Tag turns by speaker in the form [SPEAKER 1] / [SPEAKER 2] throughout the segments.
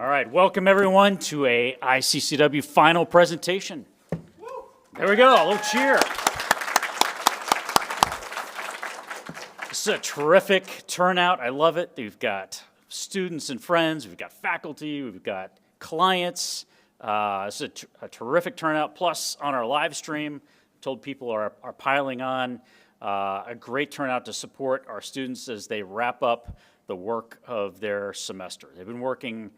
[SPEAKER 1] All right, welcome everyone to a I-CCEW final presentation. There we go, a little cheer. This is a terrific turnout, I love it. We've got students and friends, we've got faculty, we've got clients. This is a terrific turnout, plus on our live stream, told people are piling on. A great turnout to support our students as they wrap up the work of their semester. They've been working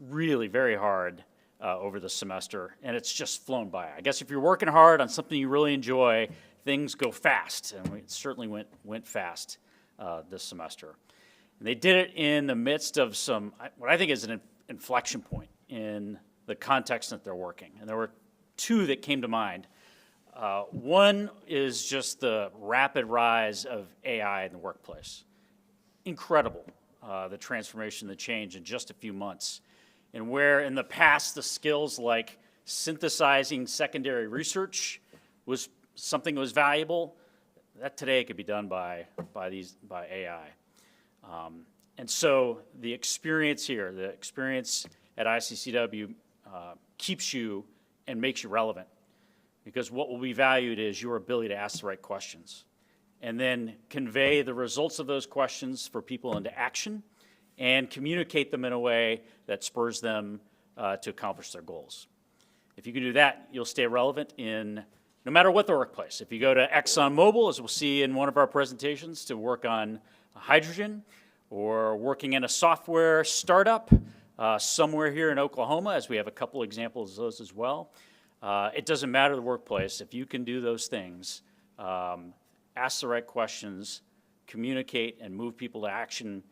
[SPEAKER 1] really very hard over the semester, and it's just flown by. I guess if you're working hard on something you really enjoy, things go fast, and it certainly went fast this semester. And they did it in the midst of some, what I think is an inflection point in the context that they're working. And there were two that came to mind. One is just the rapid rise of AI in the workplace. Incredible, the transformation, the change in just a few months. And where in the past the skills like synthesizing secondary research was something that was valuable, that today could be done by AI. And so the experience here, the experience at I-CCEW keeps you and makes you relevant, because what will be valued is your ability to ask the right questions and then convey the results of those questions for people into action and communicate them in a way that spurs them to accomplish their goals. If you can do that, you'll stay relevant in no matter what the workplace. If you go to ExxonMobil, as we'll see in one of our presentations, to work on hydrogen, or working in a software startup somewhere here in Oklahoma, as we have a couple examples of those as well, it doesn't matter the workplace. If you can do those things, ask the right questions, communicate, and move people to action,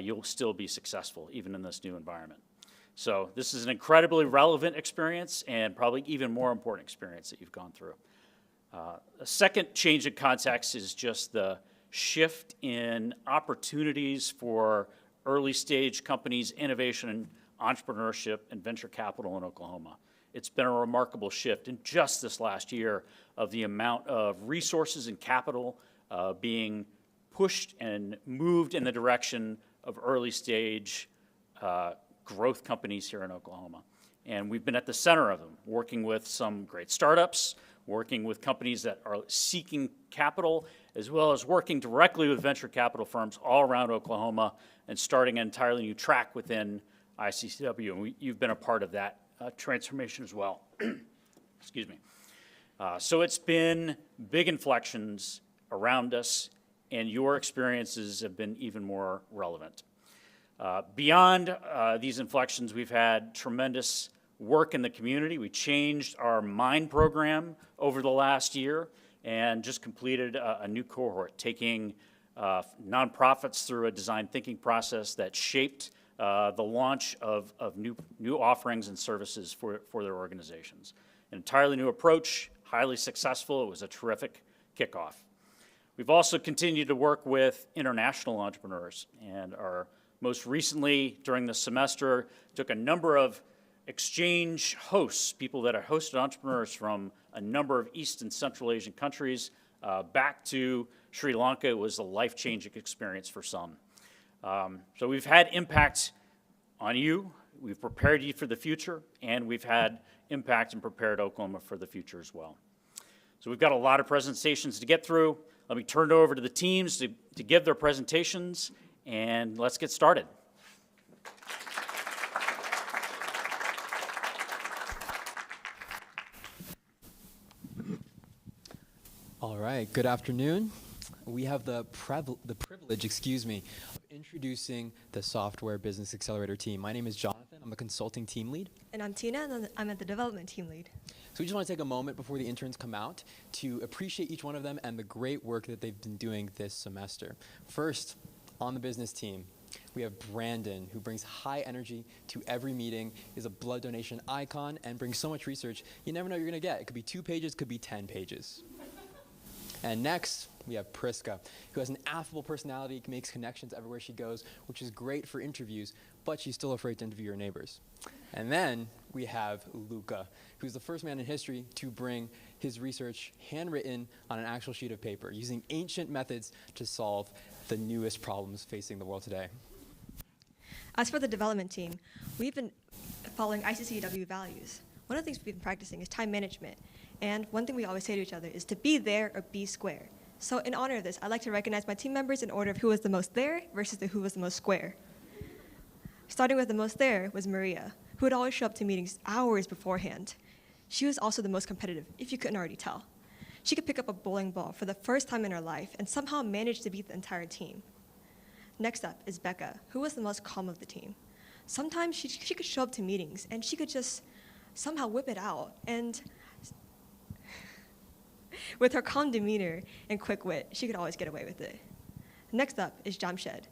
[SPEAKER 1] you'll still be successful, even in this new environment. So this is an incredibly relevant experience and probably even more important experience that you've gone through. A second change in context is just the shift in opportunities for early stage companies, innovation and entrepreneurship and venture capital in Oklahoma. It's been a remarkable shift in just this last year of the amount of resources and capital being pushed and moved in the direction of early stage growth companies here in Oklahoma. And we've been at the center of them, working with some great startups, working with companies that are seeking capital, as well as working directly with venture capital firms all around Oklahoma and starting an entirely new track within I-CCEW. And you've been a part of that transformation as well. Excuse me. So it's been big inflections around us, and your experiences have been even more relevant. Beyond these inflections, we've had tremendous work in the community. We changed our MIND program over the last year and just completed a new cohort, taking nonprofits through a design thinking process that shaped the launch of new offerings and services for their organizations. An entirely new approach, highly successful. It was a terrific kickoff. We've also continued to work with international entrepreneurs, and our most recently during the semester took a number of exchange hosts, people that are hosted entrepreneurs from a number of East and Central Asian countries back to Sri Lanka. It was a life-changing experience for some. So we've had impact on you, we've prepared you for the future, and we've had impact and prepared Oklahoma for the future as well. So we've got a lot of presentations to get through. Let me turn it over to the teams to give their presentations, and let's get started.
[SPEAKER 2] All right, good afternoon. We have the privilege, of introducing the Software Business Accelerator team. My name is Jonathan. I'm a consulting team lead.
[SPEAKER 3] And I'm Tina, and I'm at the development team lead.
[SPEAKER 2] So we just want to take a moment before the interns come out to appreciate each one of them and the great work that they've been doing this semester. First, on the business team, we have Brandon, who brings high energy to every meeting, is a blood donation icon, and brings so much research, you never know what you're going to get. It could be 2 pages, could be 10 pages. And next, we have Priska, who has an affable personality, makes connections everywhere she goes, which is great for interviews, but she's still afraid to interview her neighbors. And then we have Luca, who's the first man in history to bring his research handwritten on an actual sheet of paper, using ancient methods to solve the newest problems facing the world today.
[SPEAKER 3] As for the development team, we've been following I-CCEW values. One of the things we've been practicing is time management. And one thing we always say to each other is to be there or be square. So in honor of this, I'd like to recognize my team members in order of who was the most there versus who was the most square. Starting with the most there was Maria, who would always show up to meetings hours beforehand. She was also the most competitive, if you couldn't already tell. She could pick up a bowling ball for the first time in her life and somehow manage to beat the entire team. Next up is Becca, who was the most calm of the team. Sometimes she could show up to meetings and she could just somehow whip it out. And with her calm demeanor and quick wit, she could always get away with it. Next up is Jamshed.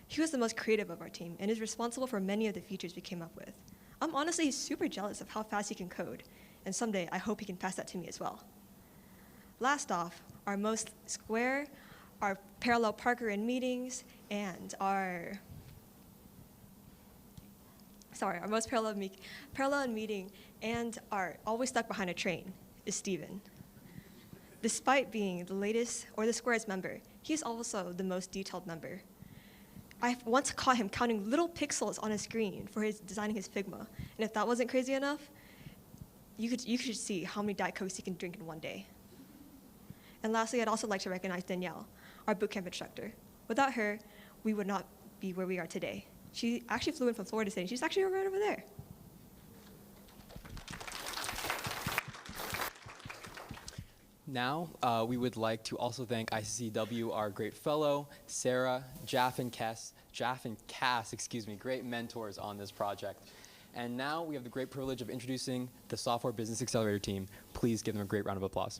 [SPEAKER 3] He was the most creative of our team and is responsible for many of the features we came up with. I'm honestly super jealous of how fast he can code, and someday I hope he can pass that to me as well. Last off, our most square, our parallel parker in meetings, and our most parallel in meeting and our always stuck behind a train is Steven. Despite being the latest or the squarest member, he's also the most detailed member. I once caught him counting little pixels on his screen for designing his Figma. And if that wasn't crazy enough, you could see how many Diet Cokes he can drink in one day. And lastly, I'd also like to recognize Danielle, our bootcamp instructor. Without her, we would not be where we are today. She actually flew in from Florida today. She's actually right over there.
[SPEAKER 2] Now, we would like to also thank I-CCEW, our great fellow, Sarah, Jaff and Cass, great mentors on this project. And now we have the great privilege of introducing the Software Business Accelerator team. Please give them a great round of applause.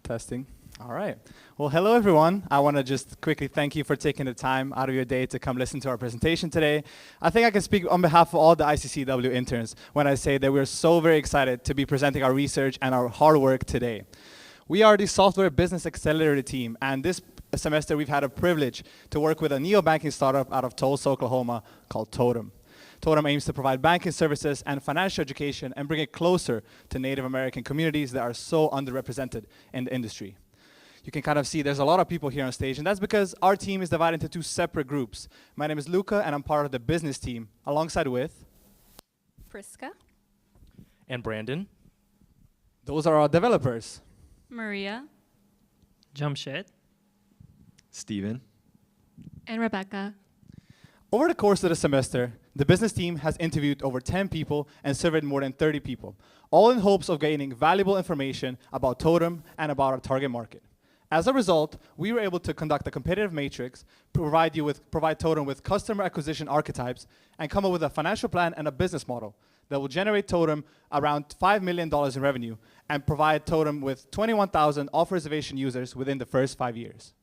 [SPEAKER 4] Testing. All right. Well, hello, everyone. I want to just quickly thank you for taking the time out of your day to come listen to our presentation today. I think I can speak on behalf of all the I-CCEW interns when I say that we're so very excited to be presenting our research and our hard work today. We are the Software Business Accelerator team, and this semester we've had a privilege to work with a neobanking startup out of Tulsa, Oklahoma called Totem. Totem aims to provide banking services and financial education and bring it closer to Native American communities that are so underrepresented in the industry. You can kind of see there's a lot of people here on stage, and that's because our team is divided into two separate groups. My name is Luca, and I'm part of the business team, alongside with
[SPEAKER 5] Friska,
[SPEAKER 6] And Brandon.
[SPEAKER 4] those are our developers.
[SPEAKER 5] Maria,
[SPEAKER 6] Jamshed.
[SPEAKER 7] Steven.
[SPEAKER 5] and Rebecca.
[SPEAKER 4] Over the course of the semester, the business team has interviewed over 10 people and surveyed more than 30 people, all in hopes of gaining valuable information about Totem and about our target market. As a result, we were able to conduct a competitive matrix, provide Totem with customer acquisition archetypes, and come up with a financial plan and a business model that will generate Totem around $5 million in revenue and provide Totem with 21,000 off-reservation users within the first 5 years.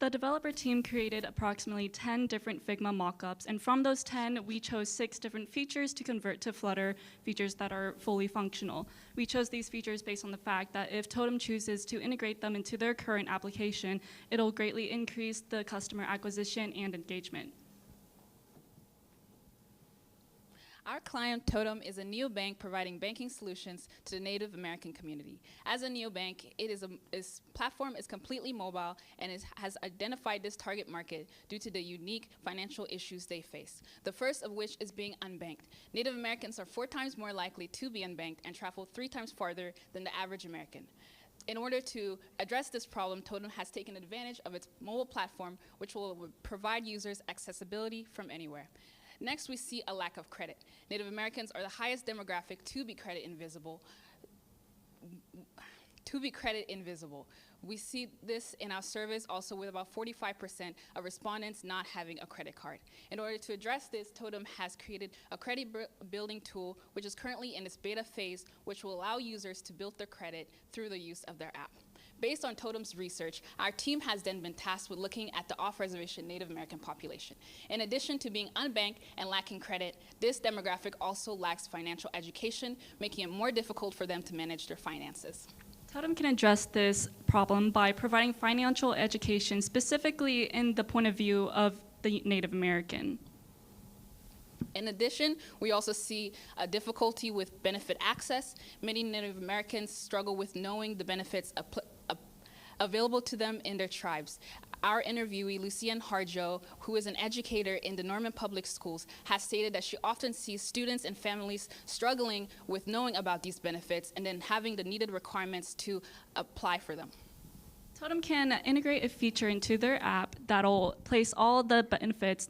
[SPEAKER 8] The developer team created approximately 10 different Figma mockups, and from those 10, we chose 6 different features to convert to Flutter, features that are fully functional. We chose these features based on the fact that if Totem chooses to integrate them into their current application, it'll greatly increase the customer acquisition and engagement.
[SPEAKER 9] Our client, Totem, is a neobank providing banking solutions to the Native American community. As a neobank, its platform is completely mobile and has identified this target market due to the unique financial issues they face, the first of which is being unbanked. Native Americans are 4 times more likely to be unbanked and travel 3 times farther than the average American. In order to address this problem, Totem has taken advantage of its mobile platform, which will provide users accessibility from anywhere. Next, we see a lack of credit. Native Americans are the highest demographic to be credit invisible. We see this in our surveys also with about 45% of respondents not having a credit card. In order to address this, Totem has created a credit building tool, which is currently in its beta phase, which will allow users to build their credit through the use of their app. Based on Totem's research, our team has then been tasked with looking at the off-reservation Native American population. In addition to being unbanked and lacking credit, this demographic also lacks financial education, making it more difficult for them to manage their finances.
[SPEAKER 8] Totem can address this problem by providing financial education specifically in the point of view of the Native American.
[SPEAKER 9] In addition, we also see a difficulty with benefit access. Many Native Americans struggle with knowing the benefits available to them in their tribes. Our interviewee, Lucienne Harjo, who is an educator in the Norman Public Schools, has stated that she often sees students and families struggling with knowing about these benefits and then having the needed requirements to apply for them.
[SPEAKER 8] Totem can integrate a feature into their app that'll place all the benefits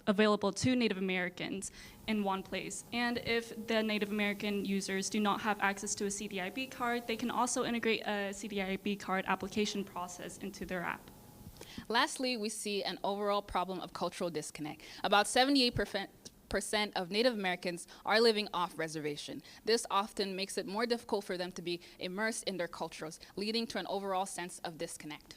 [SPEAKER 8] available to Native Americans in one place. And if the Native American users do not have access to a CDIB card, they can also integrate a CDIB card application process into their app.
[SPEAKER 9] Lastly, we see an overall problem of cultural disconnect. About 78% of Native Americans are living off reservation. This often makes it more difficult for them to be immersed in their cultures, leading to an overall sense of disconnect.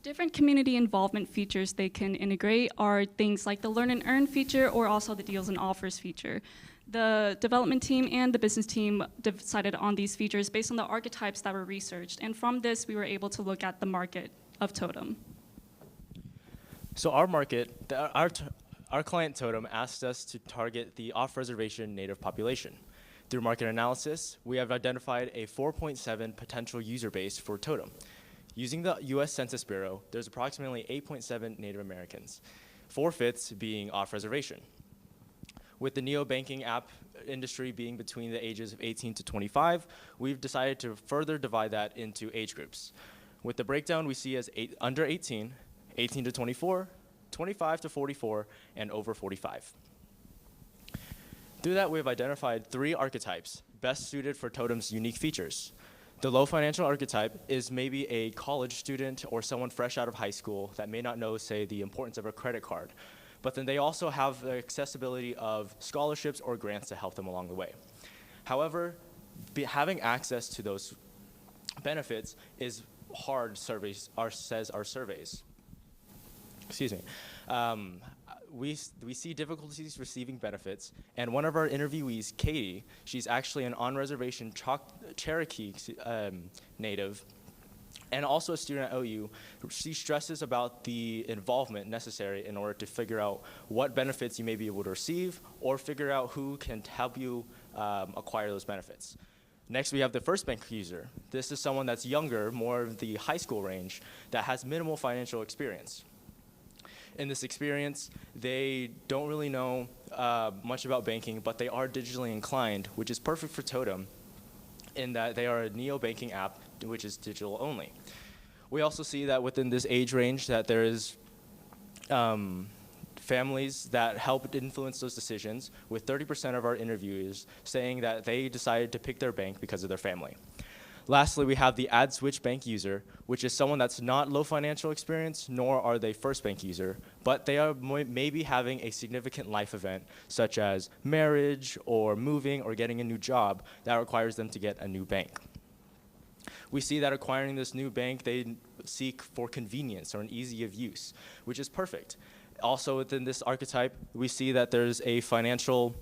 [SPEAKER 8] Different community involvement features they can integrate are things like the Learn and Earn feature or also the Deals and Offers feature. The development team and the business team decided on these features based on the archetypes that were researched, and from this we were able to look at the market of Totem.
[SPEAKER 6] So our client Totem asked us to target the off-reservation Native population. Through market analysis, we have identified a 4.7 potential user base for Totem. Using the US Census Bureau, there's approximately 8.7 Native Americans, 4/5 being off-reservation. With the neobanking app industry being between the ages of 18 to 25, we've decided to further divide that into age groups. With the breakdown we see as under 18, 18 to 24, 25 to 44, and over 45. Through that, we've identified 3 archetypes best suited for Totem's unique features. The low financial archetype is maybe a college student or someone fresh out of high school that may not know, say, the importance of a credit card, but then they also have the accessibility of scholarships or grants to help them along the way. However, having access to those benefits is hard, says our surveys. Excuse me. We see difficulties receiving benefits, and one of our interviewees, Katie, she's actually an on-reservation Cherokee native, and also a student at OU. She stresses about the involvement necessary in order to figure out what benefits you may be able to receive, or figure out who can help you acquire those benefits. Next, we have the first bank user. This is someone that's younger, more of the high school range, that has minimal financial experience. In this experience, they don't really know much about banking, but they are digitally inclined, which is perfect for Totem in that they are a neobanking app, which is digital only. We also see that within this age range that there is families that help influence those decisions, with 30% of our interviewers saying that they decided to pick their bank because of their family. Lastly, we have the Add Switch bank user, which is someone that's not low financial experience, nor are they first bank user, but they are maybe having a significant life event, such as marriage or moving or getting a new job that requires them to get a new bank. We see that acquiring this new bank, they seek for convenience or an ease of use, which is perfect. Also within this archetype, we see that there's a financial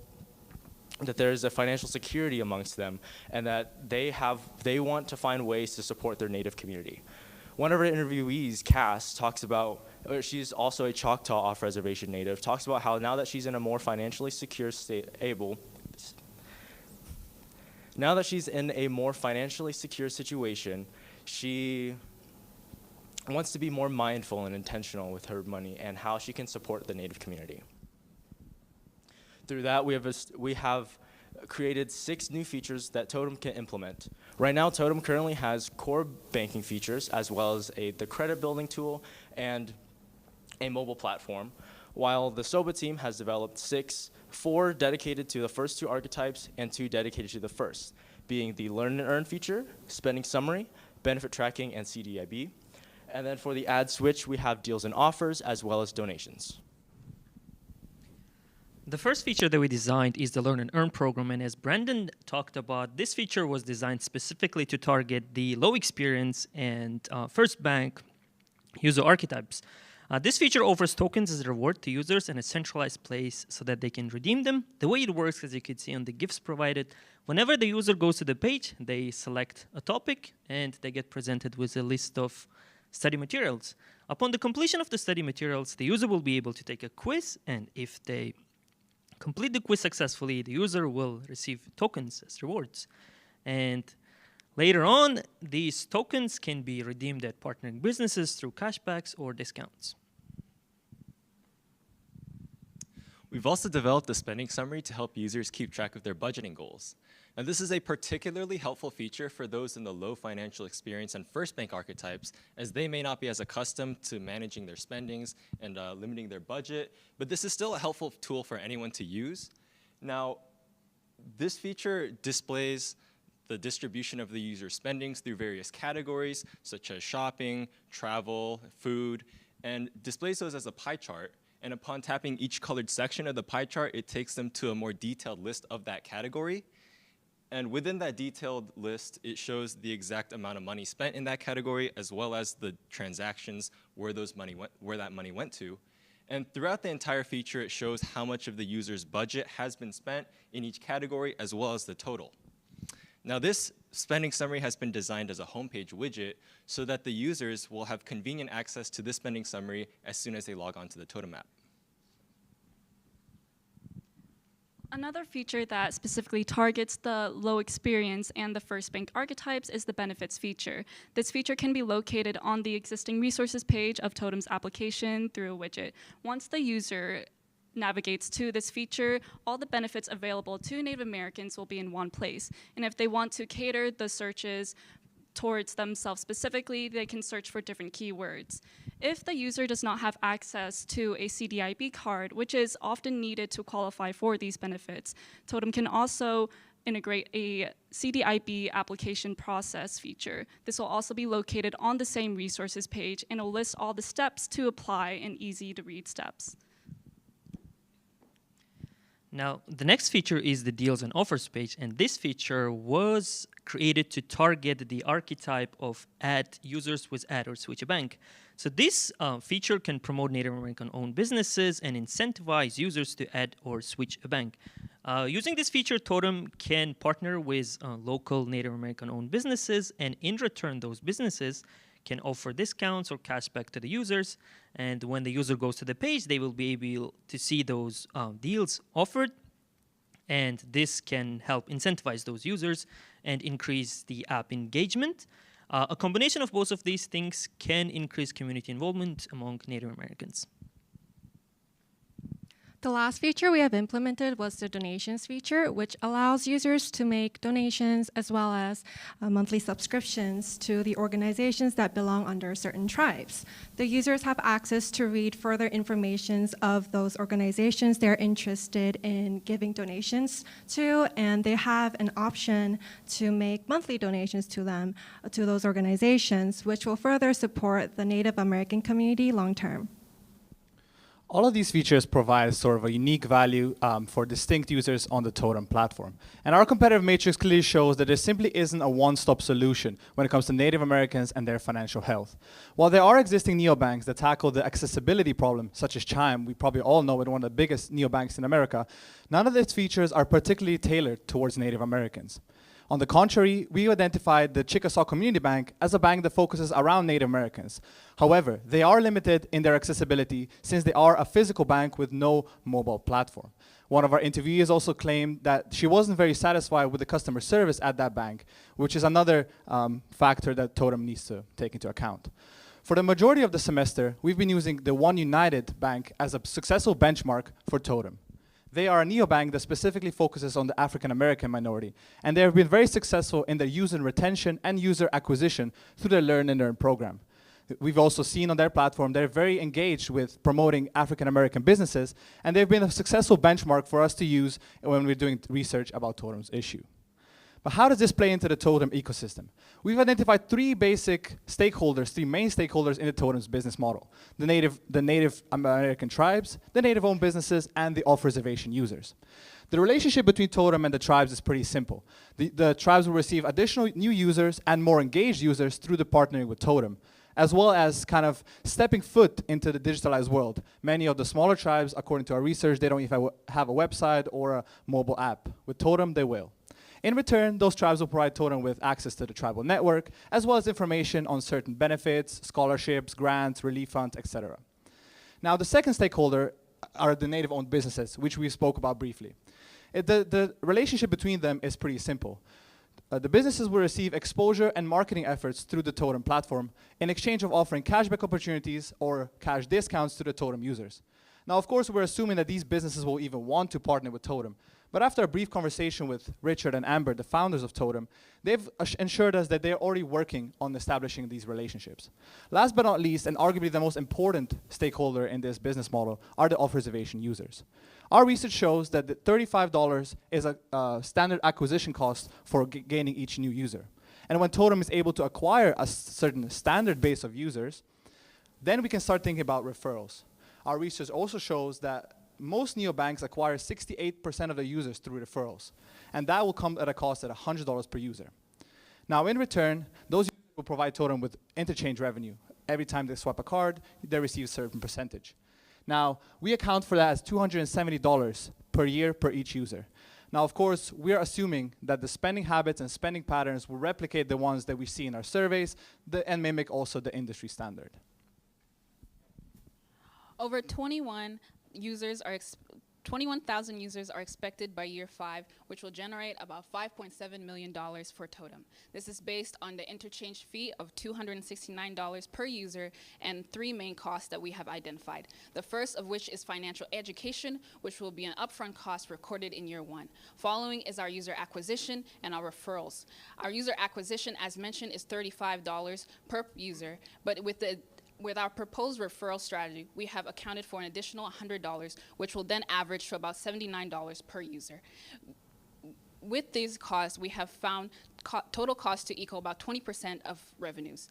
[SPEAKER 6] security amongst them, and that they want to find ways to support their Native community. One of our interviewees, Cass, talks about, she's also a Choctaw off-reservation Native, talks about how now that she's in a more financially secure situation, she wants to be more mindful and intentional with her money and how she can support the Native community. Through that, we have created 6 new features that Totem can implement. Right now, Totem currently has core banking features, as well as the credit building tool and a mobile platform, while the SOBA team has developed 4 dedicated to the first 2 archetypes and 2 dedicated to the first, being the Learn and Earn feature, spending summary, benefit tracking, and CDIB. And then for the Add Switch, we have Deals and Offers, as well as donations. The first feature that we designed is the Learn and Earn program, and as Brandon talked about, this feature was designed specifically to target the low experience and first bank user archetypes. This feature offers tokens as a reward to users in a centralized place so that they can redeem them. The way it works, as you can see on the gifts provided, whenever the user goes to the page, they select a topic and they get presented with a list of study materials. Upon the completion of the study materials, the user will be able to take a quiz, and if they
[SPEAKER 10] complete the quiz successfully, the user will receive tokens as rewards. And later on, these tokens can be redeemed at partnering businesses through cashbacks or discounts.
[SPEAKER 7] We've also developed a spending summary to help users keep track of their budgeting goals. Now, this is a particularly helpful feature for those in the low financial experience and first bank archetypes, as they may not be as accustomed to managing their spendings and limiting their budget, but this is still a helpful tool for anyone to use. Now, this feature displays the distribution of the user's spendings through various categories, such as shopping, travel, food, and displays those as a pie chart. And upon tapping each colored section of the pie chart, it takes them to a more detailed list of that category. And within that detailed list, it shows the exact amount of money spent in that category, as well as the transactions where that money went to. And throughout the entire feature, it shows how much of the user's budget has been spent in each category, as well as the total. Now, this spending summary has been designed as a homepage widget so that the users will have convenient access to this spending summary as soon as they log on to the Totem app.
[SPEAKER 8] Another feature that specifically targets the low experience and the first bank archetypes is the benefits feature. This feature can be located on the existing resources page of Totem's application through a widget. Once the user navigates to this feature, all the benefits available to Native Americans will be in one place. And if they want to cater the searches towards themselves specifically, they can search for different keywords. If the user does not have access to a CDIB card, which is often needed to qualify for these benefits, Totem can also integrate a CDIB application process feature. This will also be located on the same resources page and will list all the steps to apply in easy-to-read steps.
[SPEAKER 10] Now, the next feature is the deals and offers page, and this feature was created to target the archetype of add users with add or switch a bank. So this feature can promote Native American-owned businesses and incentivize users to add or switch a bank. Using this feature, Totem can partner with local Native American-owned businesses, and in return, those businesses can offer discounts or cashback to the users. And when the user goes to the page, they will be able to see those deals offered. And this can help incentivize those users and increase the app engagement. A combination of both of these things can increase community involvement among Native Americans.
[SPEAKER 5] The last feature we have implemented was the donations feature, which allows users to make donations as well as monthly subscriptions to the organizations that belong under certain tribes. The users have access to read further information of those organizations they're interested in giving donations to, and they have an option to make monthly donations to them, to those organizations, which will further support the Native American community long term.
[SPEAKER 4] All of these features provide sort of a unique value for distinct users on the Totem platform. And our competitive matrix clearly shows that there simply isn't a one-stop solution when it comes to Native Americans and their financial health. While there are existing neobanks that tackle the accessibility problem, such as Chime, we probably all know it's one of the biggest neobanks in America, none of its features are particularly tailored towards Native Americans. On the contrary, we identified the Chickasaw Community Bank as a bank that focuses around Native Americans. However, they are limited in their accessibility since they are a physical bank with no mobile platform. One of our interviewees also claimed that she wasn't very satisfied with the customer service at that bank, which is another factor that Totem needs to take into account. For the majority of the semester, we've been using the One United Bank as a successful benchmark for Totem. They are a neobank that specifically focuses on the African American minority, and they have been very successful in their user retention and user acquisition through their Learn and Earn program. We've also seen on their platform they're very engaged with promoting African American businesses, and they've been a successful benchmark for us to use when we're doing research about Totem's issue. But how does this play into the Totem ecosystem? We've identified three main stakeholders in the Totem's business model: the Native American tribes, the Native-owned businesses, and the off-reservation users. The relationship between Totem and the tribes is pretty simple. The tribes will receive additional new users and more engaged users through the partnering with Totem, as well as kind of stepping foot into the digitalized world. Many of the smaller tribes, according to our research, they don't even have a website or a mobile app. With Totem, they will. In return, those tribes will provide Totem with access to the tribal network, as well as information on certain benefits, scholarships, grants, relief funds, etc. Now, the second stakeholder are the native-owned businesses, which we spoke about briefly. The relationship between them is pretty simple. The businesses will receive exposure and marketing efforts through the Totem platform in exchange of offering cashback opportunities or cash discounts to the Totem users. Now, of course, we're assuming that these businesses will even want to partner with Totem. But after a brief conversation with Richard and Amber, the founders of Totem, they've assured us that they're already working on establishing these relationships. Last but not least, and arguably the most important stakeholder in this business model, are the offer reservation users. Our research shows that the $35 is a standard acquisition cost for gaining each new user. And when Totem is able to acquire a certain standard base of users, then we can start thinking about referrals. Our research also shows that most neobanks acquire 68% of their users through referrals, and that will come at a cost at $100 per user. Now, in return, those users will provide Totem with interchange revenue. Every time they swipe a card, they receive a certain percentage. Now, we account for that as $270 per year per each user. Now, of course, we are assuming that the spending habits and spending patterns will replicate the ones that we see in our surveys and mimic also the industry standard.
[SPEAKER 9] Over 21,000 users are expected by year 5, which will generate about $5.7 million for Totem. This is based on the interchange fee of $269 per user and 3 main costs that we have identified. The first of which is financial education, which will be an upfront cost recorded in year 1. Following is our user acquisition and our referrals. Our user acquisition, as mentioned, is $35 per user, but with our proposed referral strategy, we have accounted for an additional $100, which will then average to about $79 per user. With these costs, we have found total cost to equal about 20% of revenues.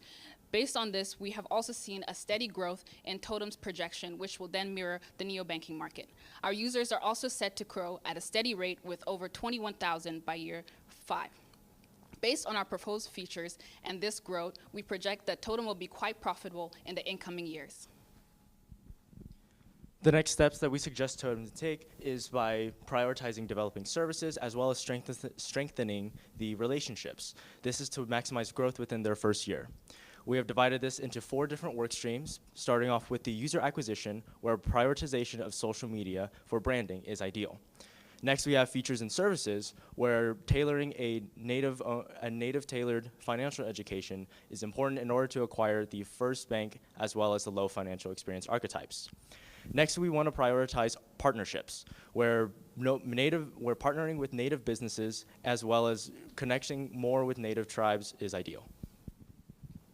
[SPEAKER 9] Based on this, we have also seen a steady growth in Totem's projection, which will then mirror the neobanking market. Our users are also set to grow at a steady rate with over 21,000 by year 5. Based on our proposed features and this growth, we project that Totem will be quite profitable in the incoming years.
[SPEAKER 6] The next steps that we suggest Totem to take is by prioritizing developing services as well as strengthening the relationships. This is to maximize growth within their first year. We have divided this into 4 different work streams, starting off with the user acquisition, where prioritization of social media for branding is ideal. Next, we have features and services, where tailoring a native tailored financial education is important in order to acquire the first bank as well as the low financial experience archetypes. Next, we want to prioritize partnerships, where we're partnering with native businesses as well as connecting more with native tribes is ideal.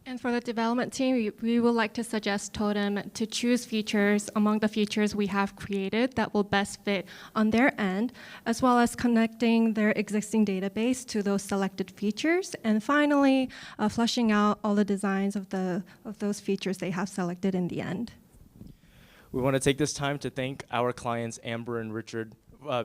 [SPEAKER 5] And for the development team, we would like to suggest Totem to choose features among the features we have created that will best fit on their end, as well as connecting their existing database to those selected features, and finally, fleshing out all the designs of those features they have selected in the end.
[SPEAKER 6] We want to take this time to thank our clients, Amber and Richard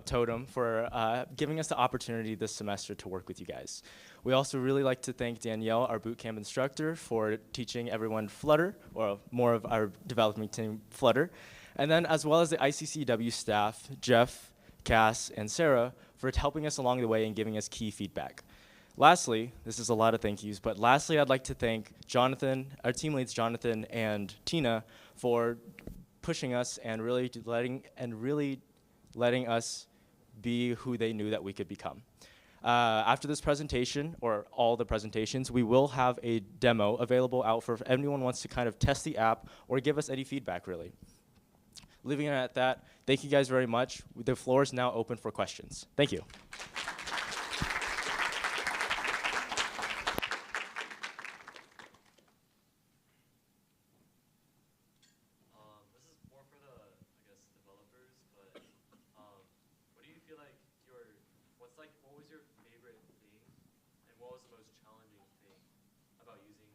[SPEAKER 6] Totem, for giving us the opportunity this semester to work with you guys. We also really like to thank Danielle, our bootcamp instructor, for teaching everyone Flutter, or more of our development team Flutter. And then as well as the I-CCEW staff, Jeff, Cass, and Sarah, for helping us along the way and giving us key feedback. Lastly, this is a lot of thank yous, but lastly I'd like to thank Jonathan, our team leads Jonathan and Tina, for pushing us and really letting us be who they knew that we could become. After this presentation, or all the presentations, we will have a demo available out for if anyone wants to kind of test the app or give us any feedback, really. Leaving it at that, thank you guys very much. The floor is now open for questions. Thank you.
[SPEAKER 7] What was your favorite thing, and what was the most challenging thing about using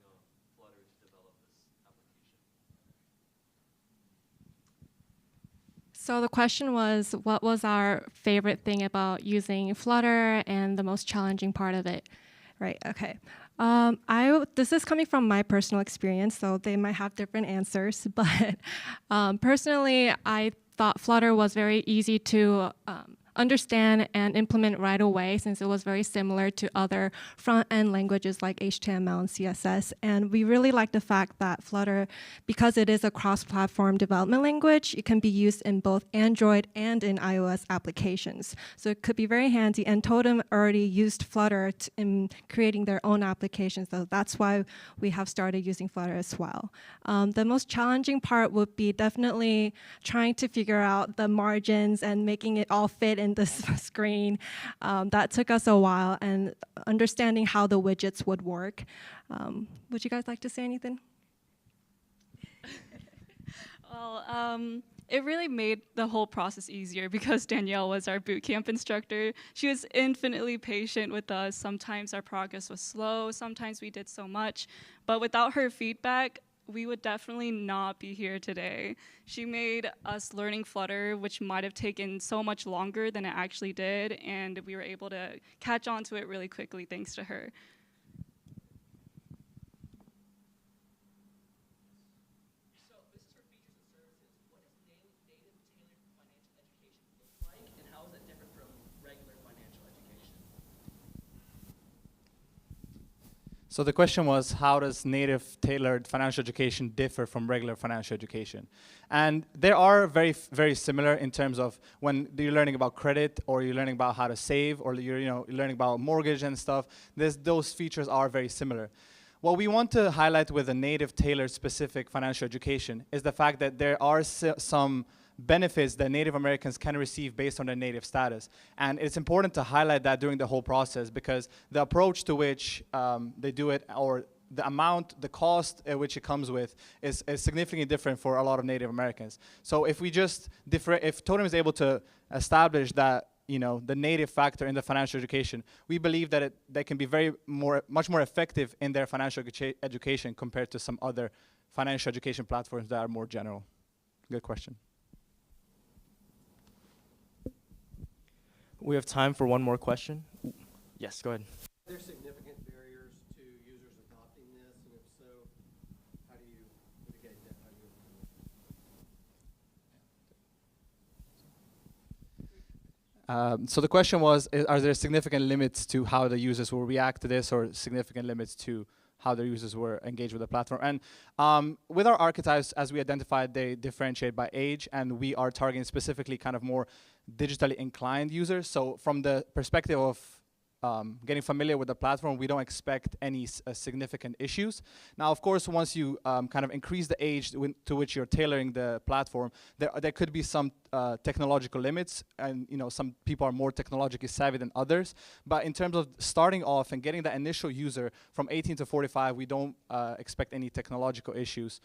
[SPEAKER 7] Flutter to develop this application?
[SPEAKER 5] So the question was, what was our favorite thing about using Flutter and the most challenging part of it? Right, okay. This is coming from my personal experience, so they might have different answers, but personally, I thought Flutter was very easy to understand and implement right away, since it was very similar to other front-end languages like HTML and CSS. And we really like the fact that Flutter, because it is a cross-platform development language, it can be used in both Android and in iOS applications. So it could be very handy. And Totem already used Flutter in creating their own applications, so that's why we have started using Flutter as well. The most challenging part would be definitely trying to figure out the margins and making it all fit in this screen. That took us a while, and understanding how the widgets would work. Would you guys like to say anything?
[SPEAKER 8] Well, it really made the whole process easier because Danielle was our boot camp instructor. She was infinitely patient with us. Sometimes our progress was slow, sometimes we did so much, but without her feedback, we would definitely not be here today. She made us learning Flutter, which might have taken so much longer than it actually did, and we were able to catch on to it really quickly thanks to her.
[SPEAKER 4] So the question was, how does native tailored financial education differ from regular financial education? And they are very similar in terms of when you're learning about credit, or you're learning about how to save, or you're learning about mortgage and stuff. Those features are very similar. What we want to highlight with a native tailored specific financial education is the fact that there are some benefits that Native Americans can receive based on their native status. And it's important to highlight that during the whole process, because the approach to which they do it, or the cost at which it comes with is significantly different for a lot of Native Americans. So if if Totem is able to establish that, the native factor in the financial education, we believe that they can be much more effective in their financial education compared to some other financial education platforms that are more general. Good question.
[SPEAKER 6] We have time for one more question. Yes, go ahead.
[SPEAKER 11] Are there significant barriers to users adopting this? And if so, how do you mitigate that? How do you
[SPEAKER 4] So the question was, are there significant limits to how the users will react to this, or significant limits to how the users were engaged with the platform? And with our archetypes, as we identified, they differentiate by age, and we are targeting specifically kind of more digitally inclined users. So from the perspective of getting familiar with the platform, we don't expect any significant issues. Now, of course, once you kind of increase the age to which you're tailoring the platform, there could be some technological limits, and some people are more technologically savvy than others. But in terms of starting off and getting the initial user from 18 to 45, we don't expect any technological issues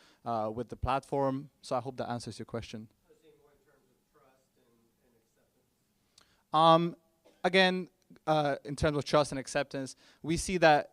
[SPEAKER 4] with the platform. So I hope that answers your question.
[SPEAKER 11] more in terms of trust and acceptance?
[SPEAKER 4] Again, in terms of trust and acceptance, we see that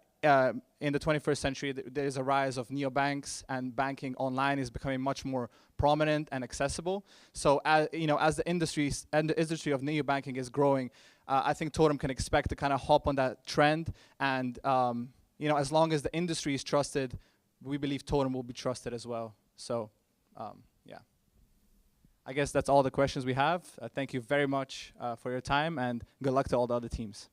[SPEAKER 4] in the 21st century, there is a rise of neobanks, and banking online is becoming much more prominent and accessible. So, as the industry of neobanking is growing, I think Totem can expect to kind of hop on that trend. And as long as the industry is trusted, we believe Totem will be trusted as well. So, yeah. I guess that's all the questions we have. Thank you very much for your time, and good luck to all the other teams.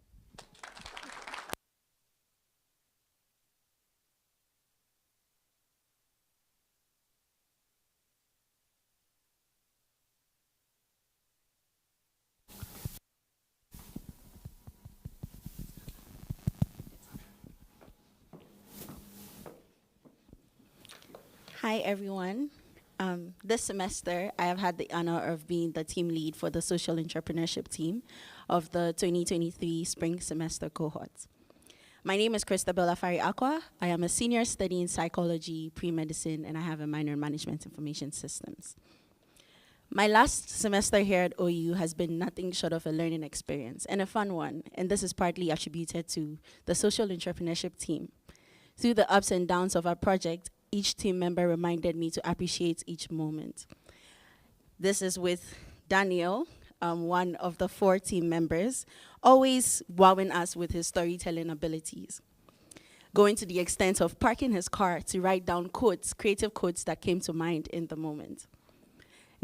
[SPEAKER 12] Hi, everyone. This semester, I have had the honor of being the team lead for the social entrepreneurship team of the 2023 spring semester cohort. My name is Christabel Afari Aqua. I am a senior studying psychology, pre-medicine, and I have a minor in management information systems. My last semester here at OU has been nothing short of a learning experience, and a fun one, and this is partly attributed to the social entrepreneurship team. Through the ups and downs of our project, each team member reminded me to appreciate each moment. This is with Daniel, one of the 4 team members, always wowing us with his storytelling abilities, going to the extent of parking his car to write down quotes, creative quotes that came to mind in the moment.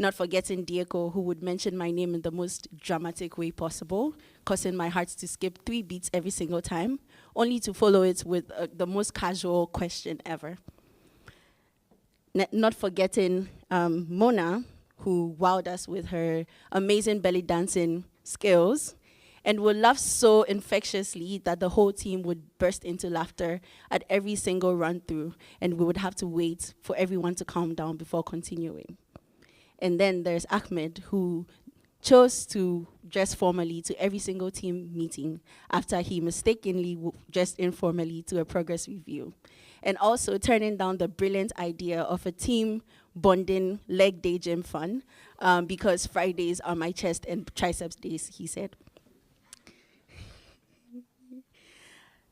[SPEAKER 12] Not forgetting Diego, who would mention my name in the most dramatic way possible, causing my heart to skip 3 beats every single time, only to follow it with the most casual question ever. Not forgetting Mona, who wowed us with her amazing belly dancing skills, and would laugh so infectiously that the whole team would burst into laughter at every single run through, and we would have to wait for everyone to calm down before continuing. And then there's Ahmed, who chose to dress formally to every single team meeting after he mistakenly dressed informally to a progress review. And also turning down the brilliant idea of a team bonding leg day gym fun because Fridays are my chest and triceps days, he said.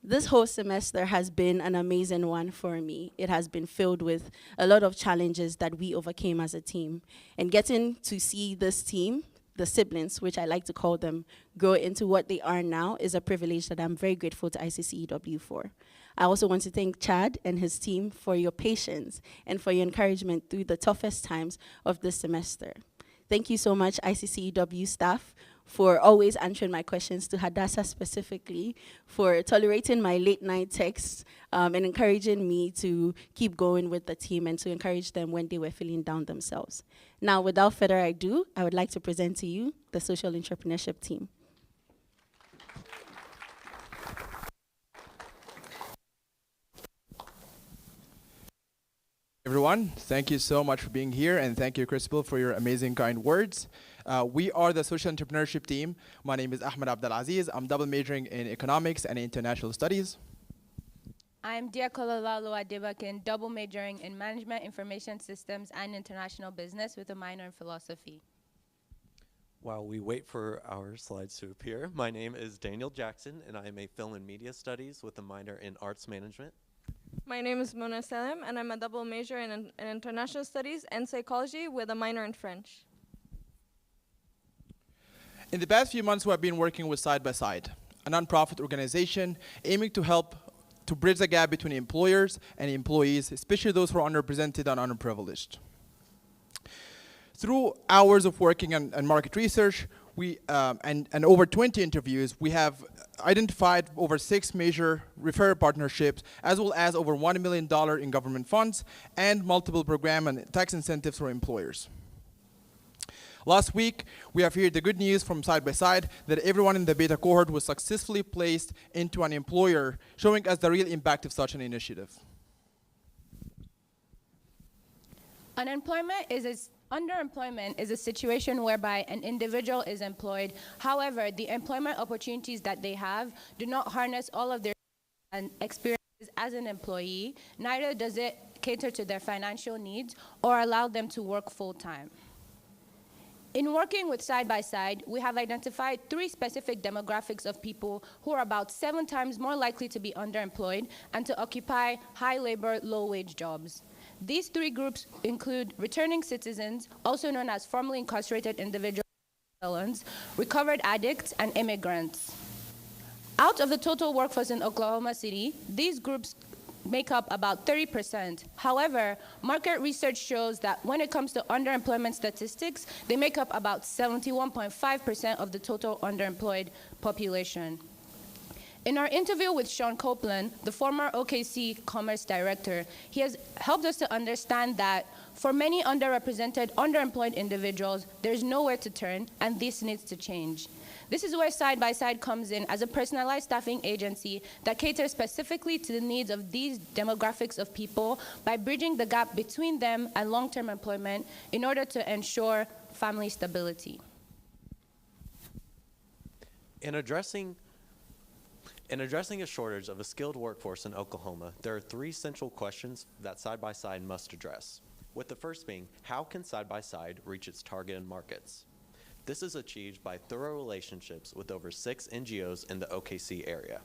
[SPEAKER 12] This whole semester has been an amazing one for me. It has been filled with a lot of challenges that we overcame as a team. And getting to see this team, the siblings, which I like to call them, grow into what they are now is a privilege that I'm very grateful to I-CCEW for. I also want to thank Chad and his team for your patience and for your encouragement through the toughest times of this semester. Thank you so much, I-CCEW staff, for always answering my questions, to Hadassah specifically, for tolerating my late night texts and encouraging me to keep going with the team and to encourage them when they were feeling down themselves. Now, without further ado, I would like to present to you the social entrepreneurship team.
[SPEAKER 13] Everyone, thank you so much for being here, and thank you, Crispel, for your amazing kind words. We are the social entrepreneurship team. My name is Ahmed Abdelaziz. I'm double majoring in economics and international studies.
[SPEAKER 14] I'm Diakolalalu Adebakin, double majoring in management, information systems, and international business with a minor in philosophy.
[SPEAKER 15] While we wait for our slides to appear, my name is Daniel Jackson, and I am a film and media studies with a minor in arts management.
[SPEAKER 16] My name is Mona Salem, and I'm a double major in international studies and psychology with a minor in French.
[SPEAKER 13] In the past few months, we have been working with Side by Side, a nonprofit organization aiming to help to bridge the gap between employers and employees, especially those who are underrepresented and underprivileged. Through hours of working on market research, and over 20 interviews, we have identified over 6 major referral partnerships, as well as over $1 million in government funds and multiple program and tax incentives for employers. Last week, we have heard the good news from Side by Side that everyone in the beta cohort was successfully placed into an employer, showing us the real impact of such an initiative.
[SPEAKER 14] Underemployment is a situation whereby an individual is employed. However, the employment opportunities that they have do not harness all of their experiences as an employee, neither does it cater to their financial needs or allow them to work full-time. In working with Side by Side, we have identified 3 specific demographics of people who are about 7 times more likely to be underemployed and to occupy high labor, low wage jobs. These 3 groups include returning citizens, also known as formerly incarcerated individuals, felons, recovered addicts, and immigrants. Out of the total workforce in Oklahoma City, these groups make up about 30%. However, market research shows that when it comes to underemployment statistics, they make up about 71.5% of the total underemployed population. In our interview with Sean Copeland, the former OKC Commerce Director, he has helped us to understand that for many underrepresented, underemployed individuals, there's nowhere to turn, and this needs to change. This is where Side by Side comes in as a personalized staffing agency that caters specifically to the needs of these demographics of people by bridging the gap between them and long-term employment in order to ensure family stability.
[SPEAKER 15] In addressing a shortage of a skilled workforce in Oklahoma, there are 3 central questions that Side by Side must address, with the first being, how can Side by Side reach its targeted markets? This is achieved by thorough relationships with over 6 NGOs in the OKC area.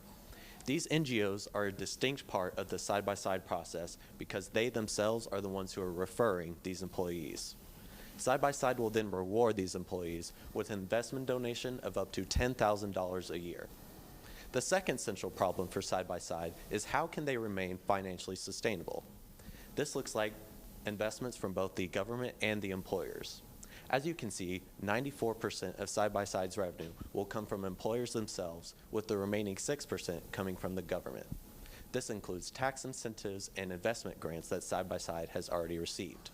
[SPEAKER 15] These NGOs are a distinct part of the Side by Side process because they themselves are the ones who are referring these employees. Side by Side will then reward these employees with an investment donation of up to $10,000 a year. The second central problem for Side by Side is how can they remain financially sustainable? This looks like investments from both the government and the employers. As you can see, 94% of side-by-side's revenue will come from employers themselves, with the remaining 6% coming from the government. This includes tax incentives and investment grants that side-by-side has already received.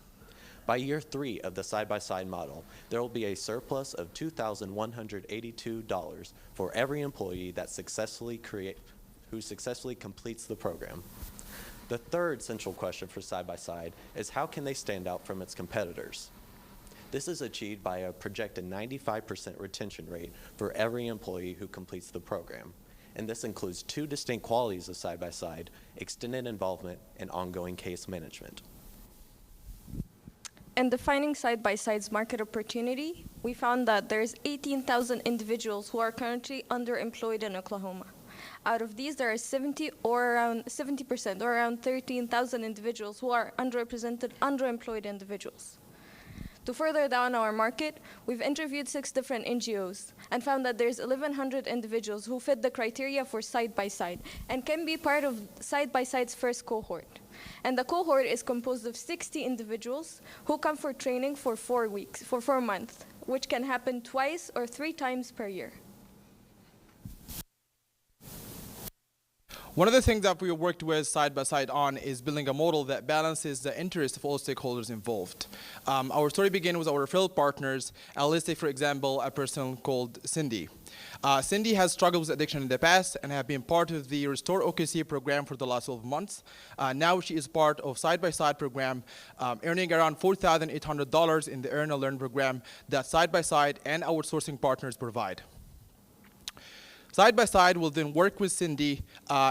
[SPEAKER 15] By year 3 of the side-by-side model, there will be a surplus of $2,182 for every employee that successfully completes the program. The third central question for side-by-side is how can they stand out from its competitors? This is achieved by a projected 95% retention rate for every employee who completes the program. And this includes 2 distinct qualities of side-by-side, extended involvement and ongoing case management.
[SPEAKER 16] In defining side-by-side's market opportunity, we found that there's 18,000 individuals who are currently underemployed in Oklahoma. Out of these, there are 70% or around 13,000 individuals who are underrepresented, underemployed individuals. To further down our market, we've interviewed 6 different NGOs and found that there's 1,100 individuals who fit the criteria for side-by-side and can be part of side-by-side's first cohort. And the cohort is composed of 60 individuals who come for training for 4 months, which can happen twice or 3 times per year.
[SPEAKER 13] One of the things that we worked with side-by-side on is building a model that balances the interests of all stakeholders involved. Our story began with our referral partners. Let's take, for example, a person called Cindy. Cindy has struggled with addiction in the past and have been part of the Restore OKC program for the last 12 months. Now she is part of side-by-side program, earning around $4,800 in the Earn and Learn program that side-by-side and outsourcing partners provide. Side-by-side will then work with Cindy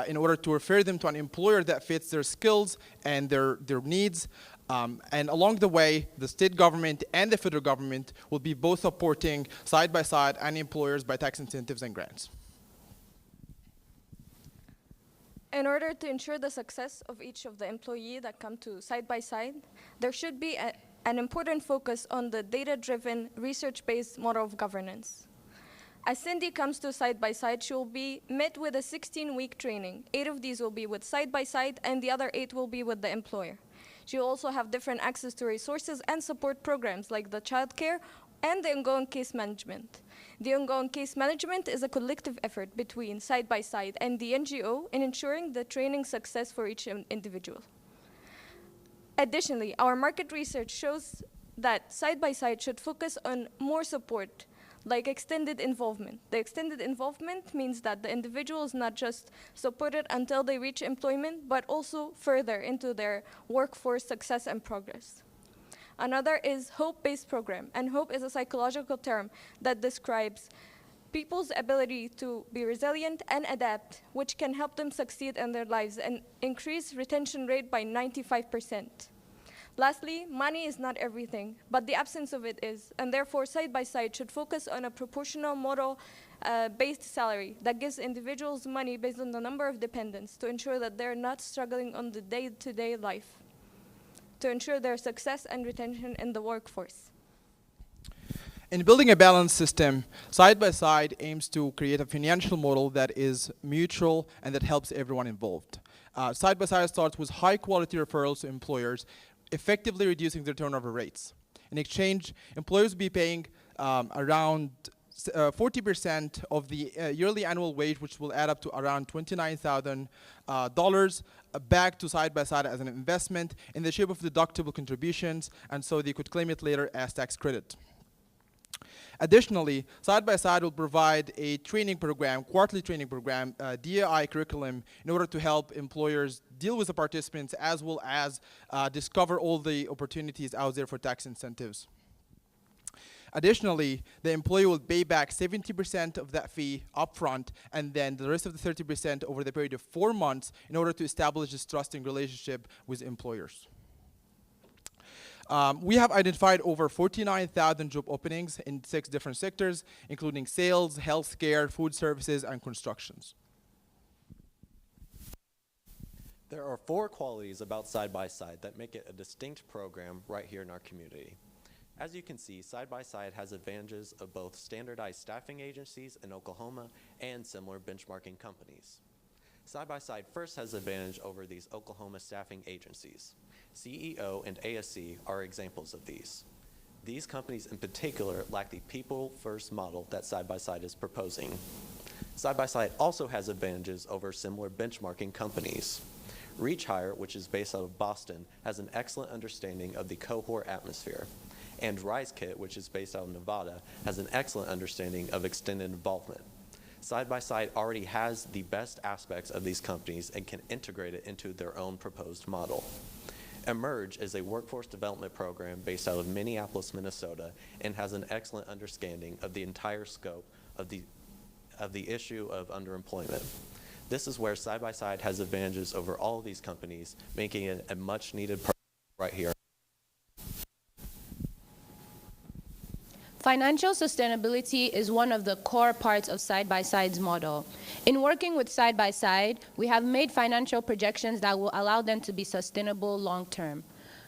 [SPEAKER 13] in order to refer them to an employer that fits their skills and their needs. And along the way, the state government and the federal government will be both supporting side-by-side and employers by tax incentives and grants.
[SPEAKER 16] In order to ensure the success of each of the employees that come to side-by-side, there should be an important focus on the data-driven, research-based model of governance. As Cindy comes to side-by-side, she will be met with a 16-week training. 8 of these will be with side-by-side, and the other 8 will be with the employer. She will also have different access to resources and support programs like the child care and the ongoing case management. The ongoing case management is a collective effort between side-by-side and the NGO in ensuring the training success for each individual. Additionally, our market research shows that side-by-side should focus on more support, like extended involvement. The extended involvement means that the individual is not just supported until they reach employment, but also further into their workforce success and progress. Another is hope-based program, and hope is a psychological term that describes people's ability to be resilient and adapt, which can help them succeed in their lives and increase retention rate by 95%. Lastly, money is not everything, but the absence of it is, and therefore side-by-side should focus on a proportional model-based salary that gives individuals money based on the number of dependents to ensure that they're not struggling on the day-to-day life, to ensure their success and retention in the workforce.
[SPEAKER 13] In building a balanced system, side-by-side aims to create a financial model that is mutual and that helps everyone involved. Side-by-side starts with high-quality referrals to employers, effectively reducing their turnover rates. In exchange, employers will be paying around 40% of the yearly annual wage, which will add up to around $29,000 back to side-by-side as an investment in the shape of deductible contributions, and so they could claim it later as tax credit. Additionally, side-by-side will provide a training program, quarterly training program, DEI curriculum, in order to help employers deal with the participants as well as discover all the opportunities out there for tax incentives. Additionally, the employee will pay back 70% of that fee upfront, and then the rest of the 30% over the period of 4 months in order to establish this trusting relationship with employers. We have identified over 49,000 job openings in 6 different sectors, including sales, healthcare, food services, and constructions.
[SPEAKER 15] There are 4 qualities about side-by-side that make it a distinct program right here in our community. As you can see, side-by-side has advantages of both standardized staffing agencies in Oklahoma and similar benchmarking companies. Side-by-side first has advantage over these Oklahoma staffing agencies. CEO and ASC are examples of these. These companies in particular lack the people-first model that Side-by-Side is proposing. Side-by-Side also has advantages over similar benchmarking companies. ReachHire, which is based out of Boston, has an excellent understanding of the cohort atmosphere. And RiseKit, which is based out of Nevada, has an excellent understanding of extended involvement. Side-by-Side already has the best aspects of these companies and can integrate it into their own proposed model. Emerge is a workforce development program based out of Minneapolis, Minnesota, and has an excellent understanding of the entire scope of the issue of underemployment. This is where Side-by-Side has advantages over all of these companies, making it a much needed program right here.
[SPEAKER 14] Financial sustainability is one of the core parts of Side-by-Side's model. In working with Side-by-Side, we have made financial projections that will allow them to be sustainable long-term.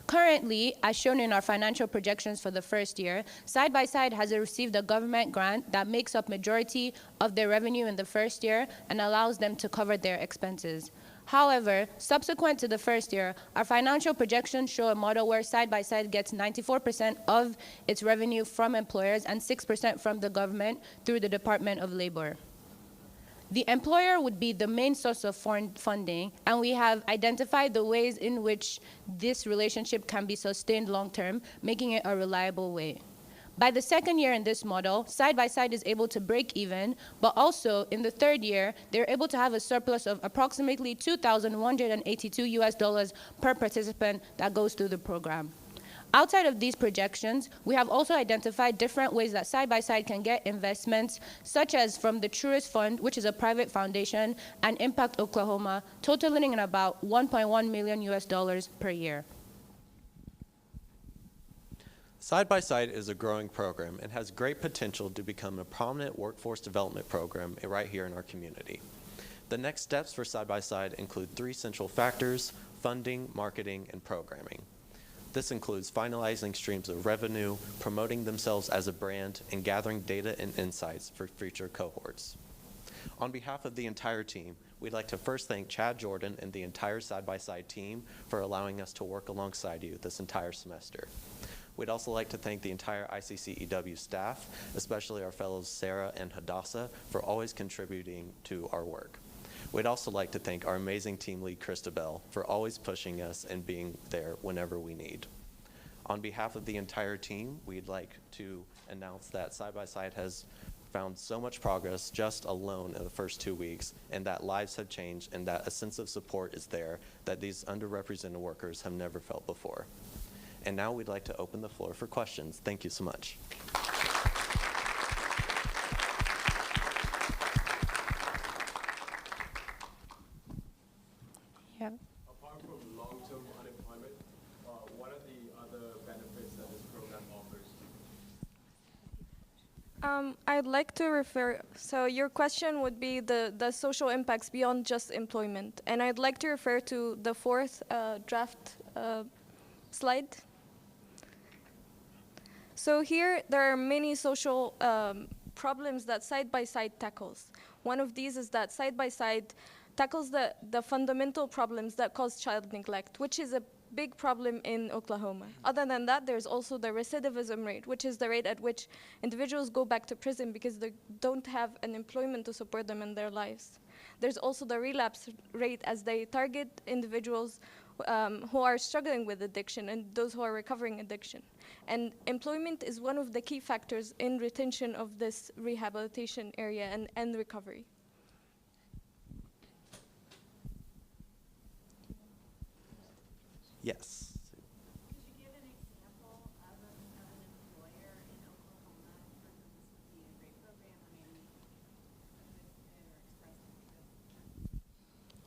[SPEAKER 14] Currently, as shown in our financial projections for the first year, Side-by-Side has received a government grant that makes up majority of their revenue in the first year and allows them to cover their expenses. However, subsequent to the first year, our financial projections show a model where Side-by-Side gets 94% of its revenue from employers and 6% from the government through the Department of Labor. The employer would be the main source of foreign funding, and we have identified the ways in which this relationship can be sustained long-term, making it a reliable way. By the second year in this model, Side-by-Side is able to break even, but also in the third year, they're able to have a surplus of approximately $2,182 per participant that goes through the program. Outside of these projections, we have also identified different ways that Side-by-Side can get investments, such as from the Truist Fund, which is a private foundation, and Impact Oklahoma, totaling in about $1.1 million per year.
[SPEAKER 15] Side-by-Side is a growing program and has great potential to become a prominent workforce development program right here in our community. The next steps for Side-by-Side include 3 central factors: funding, marketing, and programming. This includes finalizing streams of revenue, promoting themselves as a brand, and gathering data and insights for future cohorts. On behalf of the entire team, we'd like to first thank Chad Jordan and the entire Side-by-Side team for allowing us to work alongside you this entire semester. We'd also like to thank the entire I-CCEW staff, especially our fellows Sarah and Hadassah, for always contributing to our work. We'd also like to thank our amazing team lead, Christabel, for always pushing us and being there whenever we need. On behalf of the entire team, we'd like to announce that Side-by-Side has found so much progress just alone in the first 2 weeks, and that lives have changed and that a sense of support is there that these underrepresented workers have never felt before. And now we'd like to open the floor for questions. Thank you so much.
[SPEAKER 14] Yeah.
[SPEAKER 11] Apart from long-term unemployment, what are the other benefits that this program offers?
[SPEAKER 16] I'd like to refer, so your question would be the social impacts beyond just employment. And I'd like to refer to the 4th draft slide. So here, there are many social problems that Side-by-Side tackles. One of these is that Side-by-Side tackles the fundamental problems that cause child neglect, which is a big problem in Oklahoma. Other than that, there's also the recidivism rate, which is the rate at which individuals go back to prison because they don't have an employment to support them in their lives. There's also the relapse rate, as they target individuals who are struggling with addiction and those who are recovering addiction. And employment is one of the key factors in retention of this rehabilitation area and recovery.
[SPEAKER 15] Yes.
[SPEAKER 17] Could you give an example of an employer in Oklahoma for whom this would be a great program, or maybe express interest?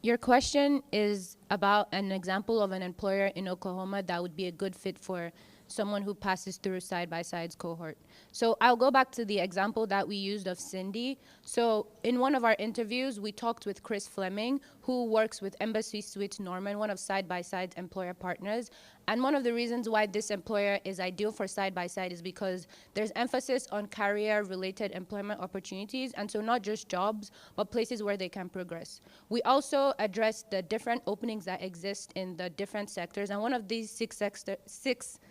[SPEAKER 14] Your question is about an example of an employer in Oklahoma that would be a good fit for someone who passes through Side-by-Side's cohort. So I'll go back to the example that we used of Cindy. So in one of our interviews, we talked with Chris Fleming, who works with Embassy Suites Norman, one of Side-by-Side's employer partners. And one of the reasons why this employer is ideal for side-by-side is because there's emphasis on career-related employment opportunities, and so not just jobs, but places where they can progress. We also address the different openings that exist in the different sectors, and one of these six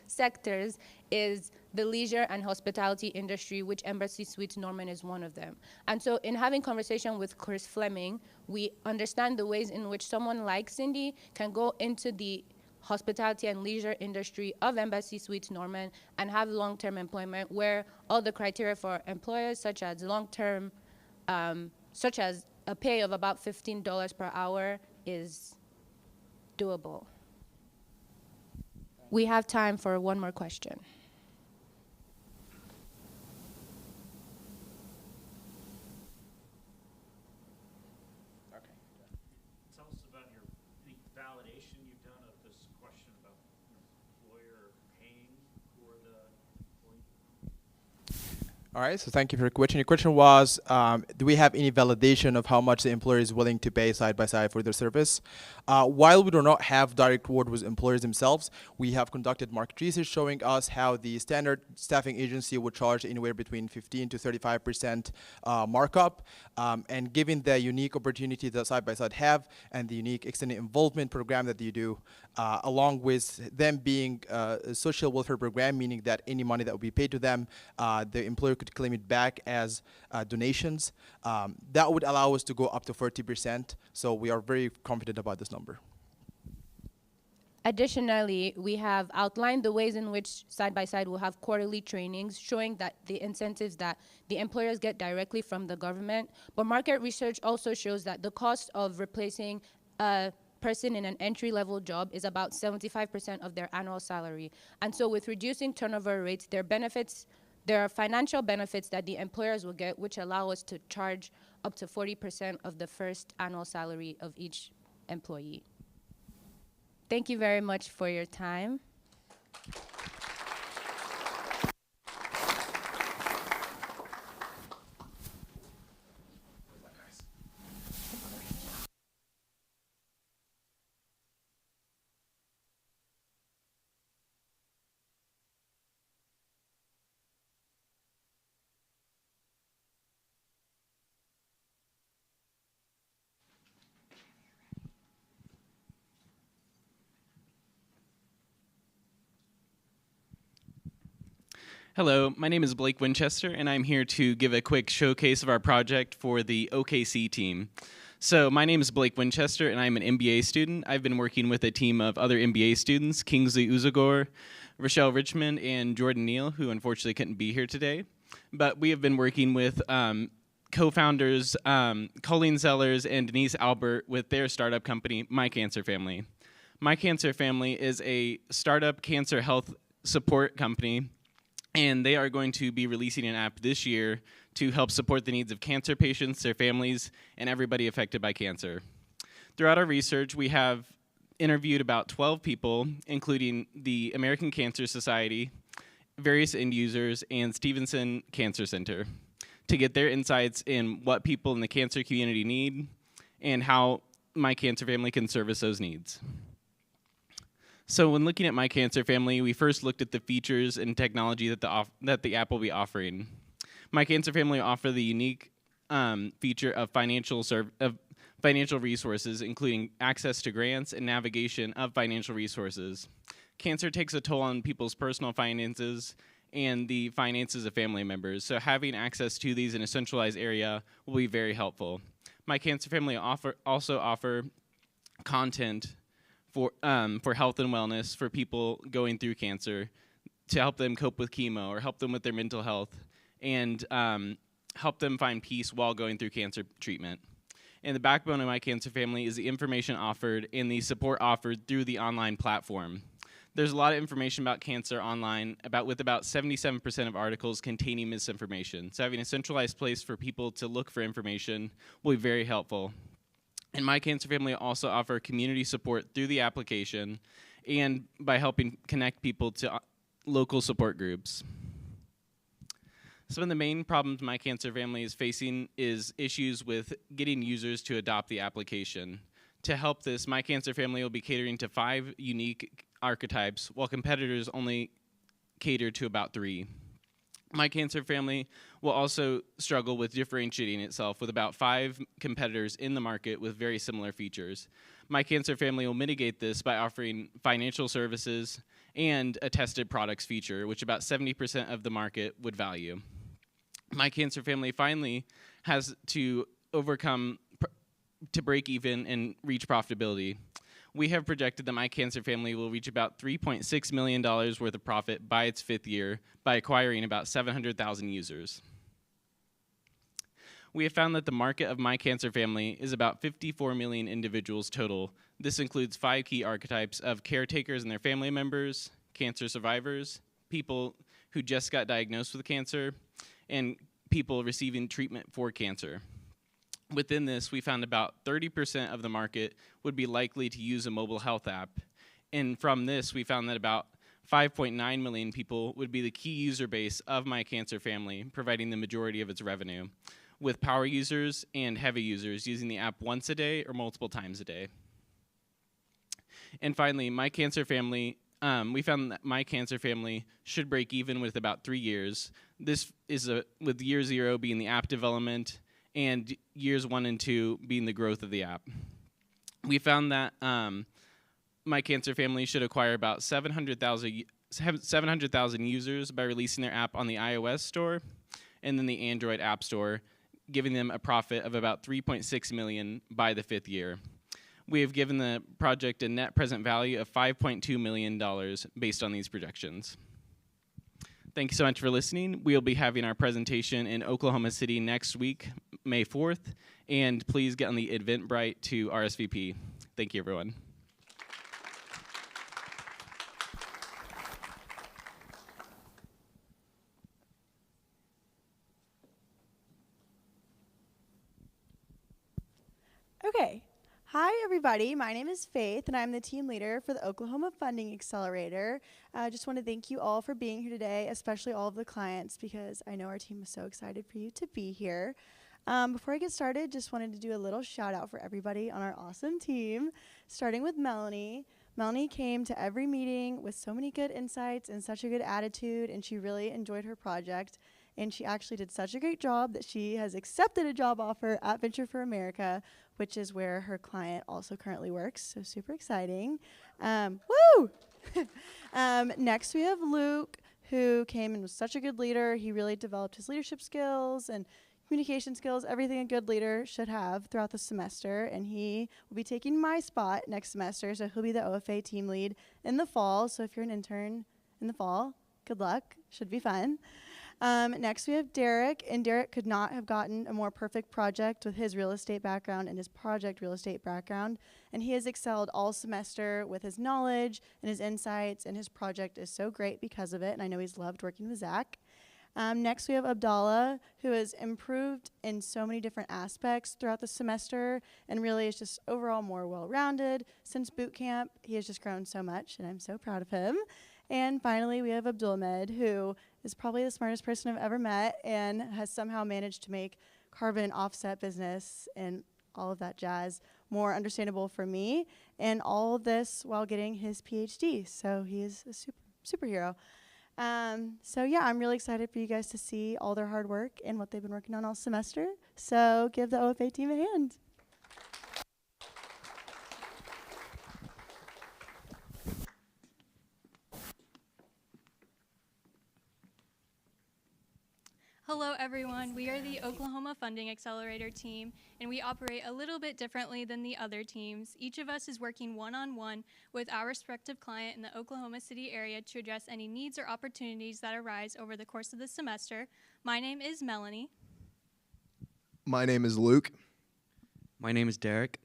[SPEAKER 14] sectors is the leisure and hospitality industry, which Embassy Suites Norman is one of them. And so in having conversation with Chris Fleming, we understand the ways in which someone like Cindy can go into the hospitality and leisure industry of Embassy Suites Norman and have long-term employment where all the criteria for employers such as long-term, such as a pay of about $15 per hour is doable. We have time for one more question.
[SPEAKER 1] Tell us about any validation you've done of this question about your employer paying for the employee.
[SPEAKER 13] All right, so thank you for your question. Your question was, do we have any validation of how much the employer is willing to pay side by side for their service? While we do not have direct word with employers themselves, we have conducted market research showing us how the standard staffing agency would charge anywhere between 15 to 35% markup. And given the unique opportunity that side by side have and the unique extended involvement program that you do, along with them being a social welfare program, meaning that any money that will be paid to them, the employer could claim it back as donations. That would allow us to go up to 40%. So we are very confident about this number.
[SPEAKER 14] Additionally, we have outlined the ways in which side-by-side will have quarterly trainings showing that the incentives that the employers get directly from the government. But market research also shows that the cost of replacing a person in an entry-level job is about 75% of their annual salary. And so with reducing turnover rates, there are financial benefits that the employers will get, which allow us to charge up to 40% of the first annual salary of each employee. Thank you very much for your time.
[SPEAKER 18] Hello, my name is Blake Winchester, and I'm here to give a quick showcase of our project for the OKC team. So my name is Blake Winchester, and I'm an MBA student. I've been working with a team of other MBA students, Kingsley Uzagor, Rochelle Richmond, and Jordan Neal, who unfortunately couldn't be here today. But we have been working with co-founders Colleen Sellers and Denise Albert with their startup company, My Cancer Family. My Cancer Family is a startup cancer health support company, and they are going to be releasing an app this year to help support the needs of cancer patients, their families, and everybody affected by cancer. Throughout our research, we have interviewed about 12 people, including the American Cancer Society, various end users, and Stevenson Cancer Center, to get their insights in what people in the cancer community need and how My Cancer Family can service those needs. So when looking at My Cancer Family, we first looked at the features and technology that the app will be offering. My Cancer Family will offer the unique feature of financial resources, including access to grants and navigation of financial resources. Cancer takes a toll on people's personal finances and the finances of family members, so having access to these in a centralized area will be very helpful. My Cancer Family also offer content for health and wellness for people going through cancer, to help them cope with chemo or help them with their mental health, and help them find peace while going through cancer treatment. And the backbone of My Cancer Family is the information offered and the support offered through the online platform. There's a lot of information about cancer online, with about 77% of articles containing misinformation. So having a centralized place for people to look for information will be very helpful. And My Cancer Family also offer community support through the application and by helping connect people to local support groups. Some of the main problems My Cancer Family is facing is issues with getting users to adopt the application. To help this, My Cancer Family will be catering to 5 unique archetypes, while competitors only cater to about 3. My Cancer Family will also struggle with differentiating itself with about 5 competitors in the market with very similar features. My Cancer Family will mitigate this by offering financial services and a tested products feature, which about 70% of the market would value. My Cancer Family finally has to overcome to break even and reach profitability. We have projected that My Cancer Family will reach about $3.6 million worth of profit by its 5th year by acquiring about 700,000 users. We have found that the market of My Cancer Family is about 54 million individuals total. This includes 5 key archetypes of caretakers and their family members, cancer survivors, people who just got diagnosed with cancer, and people receiving treatment for cancer. Within this, we found about 30% of the market would be likely to use a mobile health app. And from this, we found that about 5.9 million people would be the key user base of My Cancer Family, providing the majority of its revenue, with power users and heavy users using the app once a day or multiple times a day. And finally, My Cancer Family, we found that My Cancer Family should break even with about 3 years. This is with year 0 being the app development, and years 1 and 2 being the growth of the app. We found that My Cancer Family should acquire about 700,000 users by releasing their app on the iOS store and then the Android App Store, giving them a profit of about $3.6 million by the 5th year. We have given the project a net present value of $5.2 million based on these projections. Thank you so much for listening. We'll be having our presentation in Oklahoma City next week, May 4th, and please get on the Eventbrite to RSVP. Thank you, everyone.
[SPEAKER 19] Okay. Hi, everybody. My name is Faith, and I'm the team leader for the Oklahoma Funding Accelerator. I just want to thank you all for being here today, especially all of the clients, because I know our team is so excited for you to be here. Before I get started, just wanted to do a little shout out for everybody on our awesome team, starting with Melanie. Melanie came to every meeting with so many good insights and such a good attitude, and she really enjoyed her project. And she actually did such a great job that she has accepted a job offer at Venture for America, which is where her client also currently works. So super exciting. Woo! Next we have Luke, who came and was such a good leader. He really developed his leadership skills and communication skills, everything a good leader should have throughout the semester. And he will be taking my spot next semester. So he'll be the OFA team lead in the fall. So if you're an intern in the fall, good luck. Should be fun. Next we have Derek, and Derek could not have gotten a more perfect project with his real estate background and his project real estate background, and he has excelled all semester with his knowledge and his insights, and his project is so great because of it, and I know he's loved working with Zach. Next we have Abdallah, who has improved in so many different aspects throughout the semester and really is just overall more well-rounded. Since boot camp, he has just grown so much, and I'm so proud of him. And finally, we have Abdulmed, who is probably the smartest person I've ever met and has somehow managed to make carbon offset business and all of that jazz more understandable for me, and all of this while getting his PhD. So he is a superhero. So yeah, I'm really excited for you guys to see all their hard work and what they've been working on all semester. So give the OFA team a hand.
[SPEAKER 20] Hello everyone, we are the Oklahoma Funding Accelerator team, and we operate a little bit differently than the other teams. Each of us is working one-on-one with our respective client in the Oklahoma City area to address any needs or opportunities that arise over the course of the semester. My name is Melanie.
[SPEAKER 21] My name is Luke.
[SPEAKER 22] My name is Derek.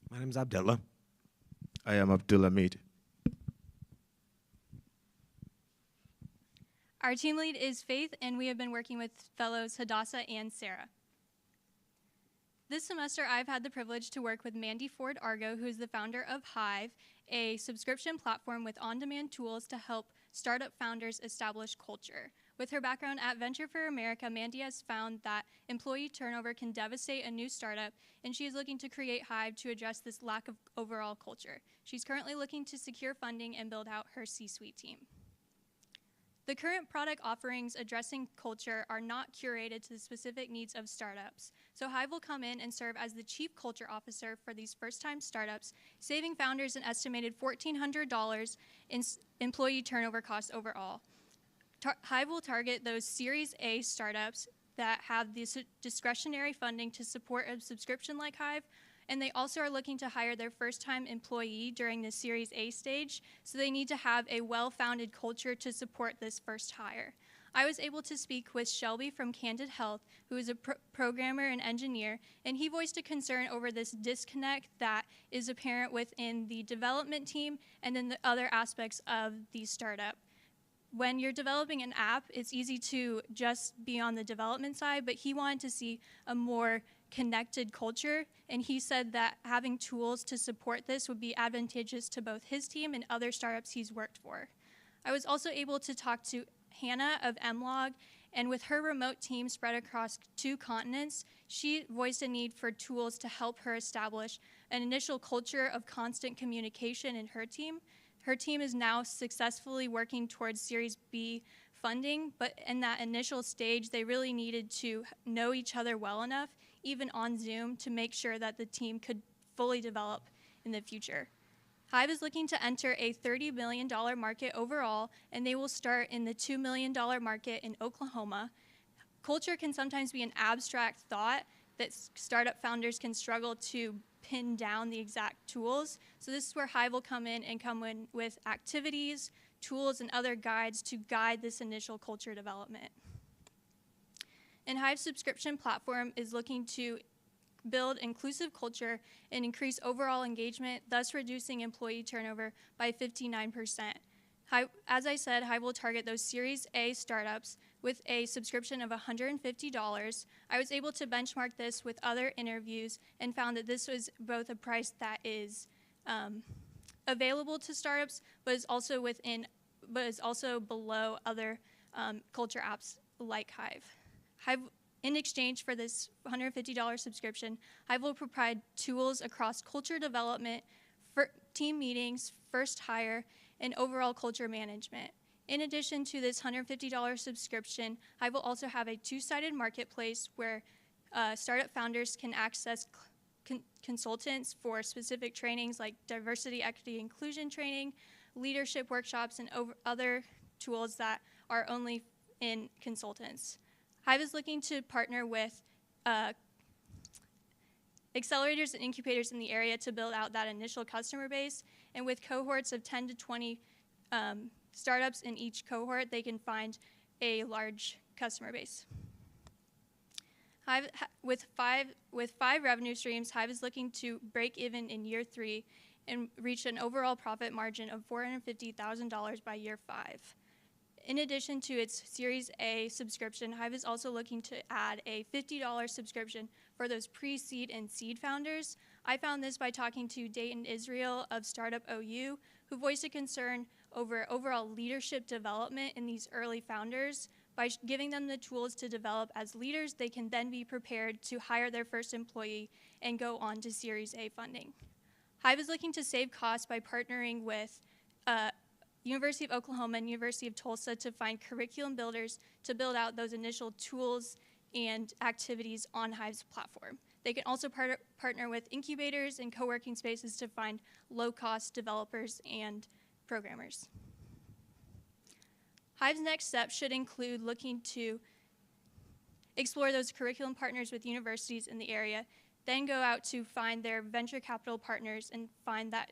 [SPEAKER 23] My name is Abdullah. I am Abdullah Mead.
[SPEAKER 20] Our team lead is Faith, and we have been working with fellows Hadassah and Sarah. This semester, I've had the privilege to work with Mandy Ford Argo, who is the founder of Hive, a subscription platform with on-demand tools to help startup founders establish culture. With her background at Venture for America, Mandy has found that employee turnover can devastate a new startup, and she is looking to create Hive to address this lack of overall culture. She's currently looking to secure funding and build out her C-suite team. The current product offerings addressing culture are not curated to the specific needs of startups. So Hive will come in and serve as the chief culture officer for these first-time startups, saving founders an estimated $1,400 in employee turnover costs overall. Hive will target those Series A startups that have the discretionary funding to support a subscription like Hive, and they also are looking to hire their first-time employee during the Series A stage, so they need to have a well-founded culture to support this first hire. I was able to speak with Shelby from Candid Health, who is a programmer and engineer, and he voiced a concern over this disconnect that is apparent within the development team and then the other aspects of the startup. When you're developing an app, it's easy to just be on the development side, but he wanted to see a more connected culture, and he said that having tools to support this would be advantageous to both his team and other startups he's worked for. I was also able to talk to Hannah of Mlog, and with her remote team spread across 2 continents, she voiced a need for tools to help her establish an initial culture of constant communication in her team. Her team is now successfully working towards Series B funding, but in that initial stage, they really needed to know each other well enough, even on Zoom, to make sure that the team could fully develop in the future. Hive is looking to enter a $30 million market overall, and they will start in the $2 million market in Oklahoma. Culture can sometimes be an abstract thought that startup founders can struggle to pin down the exact tools. So this is where Hive will come in with activities, tools, and other guides to guide this initial culture development. And Hive's subscription platform is looking to build inclusive culture and increase overall engagement, thus reducing employee turnover by 59%. As I said, Hive will target those Series A startups with a subscription of $150. I was able to benchmark this with other interviews and found that this was both a price that is available to startups, but is also below other culture apps like Hive. In exchange for this $150 subscription, Hive will provide tools across culture development, team meetings, first hire, and overall culture management. In addition to this $150 subscription, Hive will also have a 2-sided marketplace where startup founders can access consultants for specific trainings like diversity, equity, inclusion training, leadership workshops, and other tools that are only in consultants. Hive is looking to partner with accelerators and incubators in the area to build out that initial customer base, and with cohorts of 10 to 20 startups in each cohort, they can find a large customer base. Hive, with five revenue streams, Hive is looking to break even in year 3 and reach an overall profit margin of $450,000 by year 5. In addition to its Series A subscription, Hive is also looking to add a $50 subscription for those pre-seed and seed founders. I found this by talking to Dayton Israel of Startup OU, who voiced a concern over overall leadership development in these early founders. By giving them the tools to develop as leaders, they can then be prepared to hire their first employee and go on to Series A funding. Hive is looking to save costs by partnering with University of Oklahoma and University of Tulsa to find curriculum builders to build out those initial tools and activities on Hive's platform. They can also partner with incubators and co-working spaces to find low-cost developers and programmers. Hive's next step should include looking to explore those curriculum partners with universities in the area, then go out to find their venture capital partners and